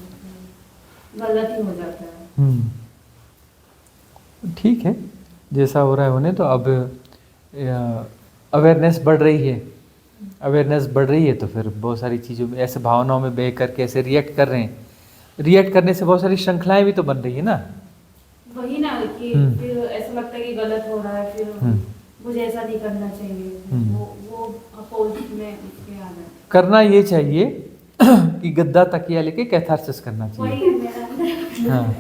Speaker 6: गलत ही हो जाता है।
Speaker 2: ठीक है, जैसा हो रहा है होने। तो अब अवेयरनेस बढ़ रही है, अवेयरनेस बढ़ रही है तो फिर बहुत सारी चीज़ों में ऐसे भावनाओं में बह करके ऐसे रिएक्ट कर रहे हैं। रिएक्ट करने से बहुत सारी श्रृंखलाएं भी तो बन रही है ना।
Speaker 6: वही ना कि फिर ऐसा लगता है कि गलत हो रहा है, फिर मुझे ऐसा नहीं करना चाहिए, वो अपोजिट में उसके आ जाए।
Speaker 2: करना ये चाहिए कि गद्दा तकिया लेके कैथारसिस करना चाहिए।
Speaker 6: वही है मेरा अंदर।
Speaker 2: हाँ,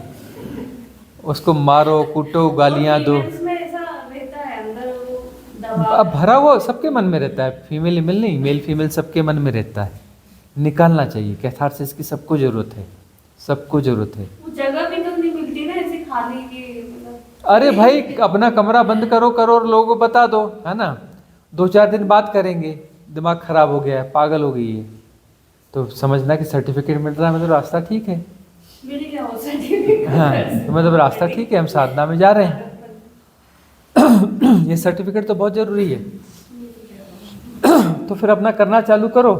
Speaker 2: उसको मारो, कूटो, गालियाँ दो।
Speaker 6: उसमें ऐसा रहता है अंदर, वो दबाव
Speaker 2: अब भरा हुआ सबके मन में रहता है, फीमेल मेल नहीं, मेल फीमेल सबके मन में रहता है। निकालना चाहिए, कैथारसिस की सबको ज़रूरत है, सबको ज़रूरत है।
Speaker 6: वो जगह भी तो नहीं मिलती ना ऐसी खाली की, मतलब
Speaker 2: अरे भाई, अपना कमरा बंद करो और लोगों को बता दो, है ना। 2-4 दिन बात करेंगे, दिमाग खराब हो गया है, पागल हो गई है, तो समझना कि सर्टिफिकेट मिल रहा है, मतलब रास्ता ठीक है।
Speaker 6: मिल गया वो सर्टिफिकेट।
Speaker 2: हाँ, तो मतलब रास्ता ठीक है, हम साधना में जा रहे हैं। ये सर्टिफिकेट तो बहुत ज़रूरी है। तो फिर अपना करना चालू करो।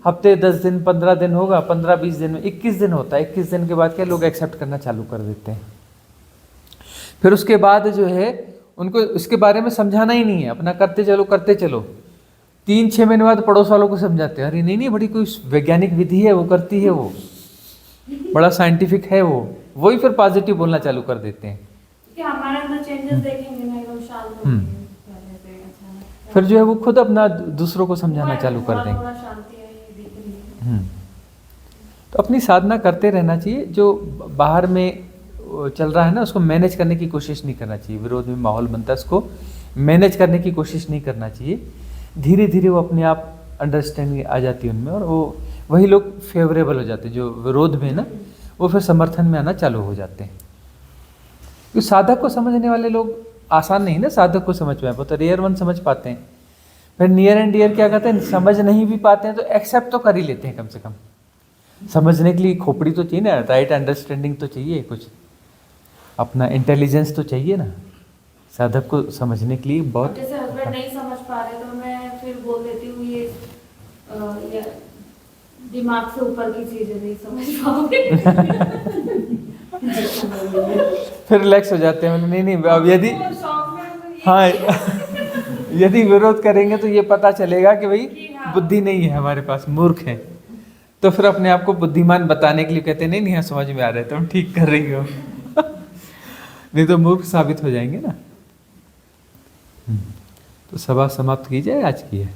Speaker 2: हफ्ते 10 दिन 15 दिन होगा, 15-20 दिन में 21 दिन होता है। 21 दिन के बाद क्या लोग एक्सेप्ट करना चालू कर देते हैं। फिर उसके बाद जो है उनको इसके बारे में समझाना ही नहीं है, अपना करते चलो करते चलो। 3-6 महीने बाद पड़ोस वालों को समझाते हैं, अरे नहीं नहीं, बड़ी कोई वैज्ञानिक विधि है, वो करती है, वो बड़ा साइंटिफिक है, वो वही फिर पॉजिटिव बोलना चालू कर देते हैं।
Speaker 6: कि हमारे अंदर चेंजेस देखेंगे ना, एकदम शांत हो गए पहले से, अच्छा
Speaker 2: फिर जो है वो खुद अपना दूसरों को समझाना चालू कर देंगे।
Speaker 6: थोड़ा शांति है, ये दिख रही है।
Speaker 2: तो अपनी साधना करते रहना चाहिए। जो बाहर में चल रहा है ना, उसको मैनेज करने की कोशिश नहीं करना चाहिए। विरोध में माहौल बनता है, उसको मैनेज करने की कोशिश नहीं करना चाहिए। धीरे धीरे वो अपने आप अंडरस्टैंडिंग आ जाती है उनमें, और वो वही लोग फेवरेबल हो जाते हैं जो विरोध में ना, वो फिर समर्थन में आना चालू हो जाते हैं। क्योंकि साधक को समझने वाले लोग आसान नहीं ना, साधक को समझ पाए, बहुत रेयर वन समझ पाते हैं। फिर नियर एंड डियर क्या कहते हैं, समझ नहीं भी पाते हैं तो एक्सेप्ट तो कर ही लेते हैं कम से कम। समझने के लिए खोपड़ी तो चाहिए ना, राइट अंडरस्टैंडिंग तो चाहिए, कुछ अपना इंटेलिजेंस तो चाहिए ना साधक को समझने के लिए। बहुत
Speaker 6: जैसे हस्बैंड नहीं समझ पा रहे तो मैं फिर बोल देती हूँ ये दिमाग से ऊपर की चीजें नहीं समझ पाओगे।
Speaker 2: फिर रिलैक्स हो जाते हैं, नहीं नहीं अब यदि हाँ यदि विरोध करेंगे तो ये पता चलेगा कि भाई बुद्धि नहीं है हमारे पास, मूर्ख है। तो फिर अपने आप को बुद्धिमान बताने के लिए कहते हैं नहीं नहीं हाँ समझ में आ रहा है, तुम ठीक कर रही हो। नहीं तो मूर्ख साबित हो जाएंगे ना। तो सभा समाप्त की जाए आज की है।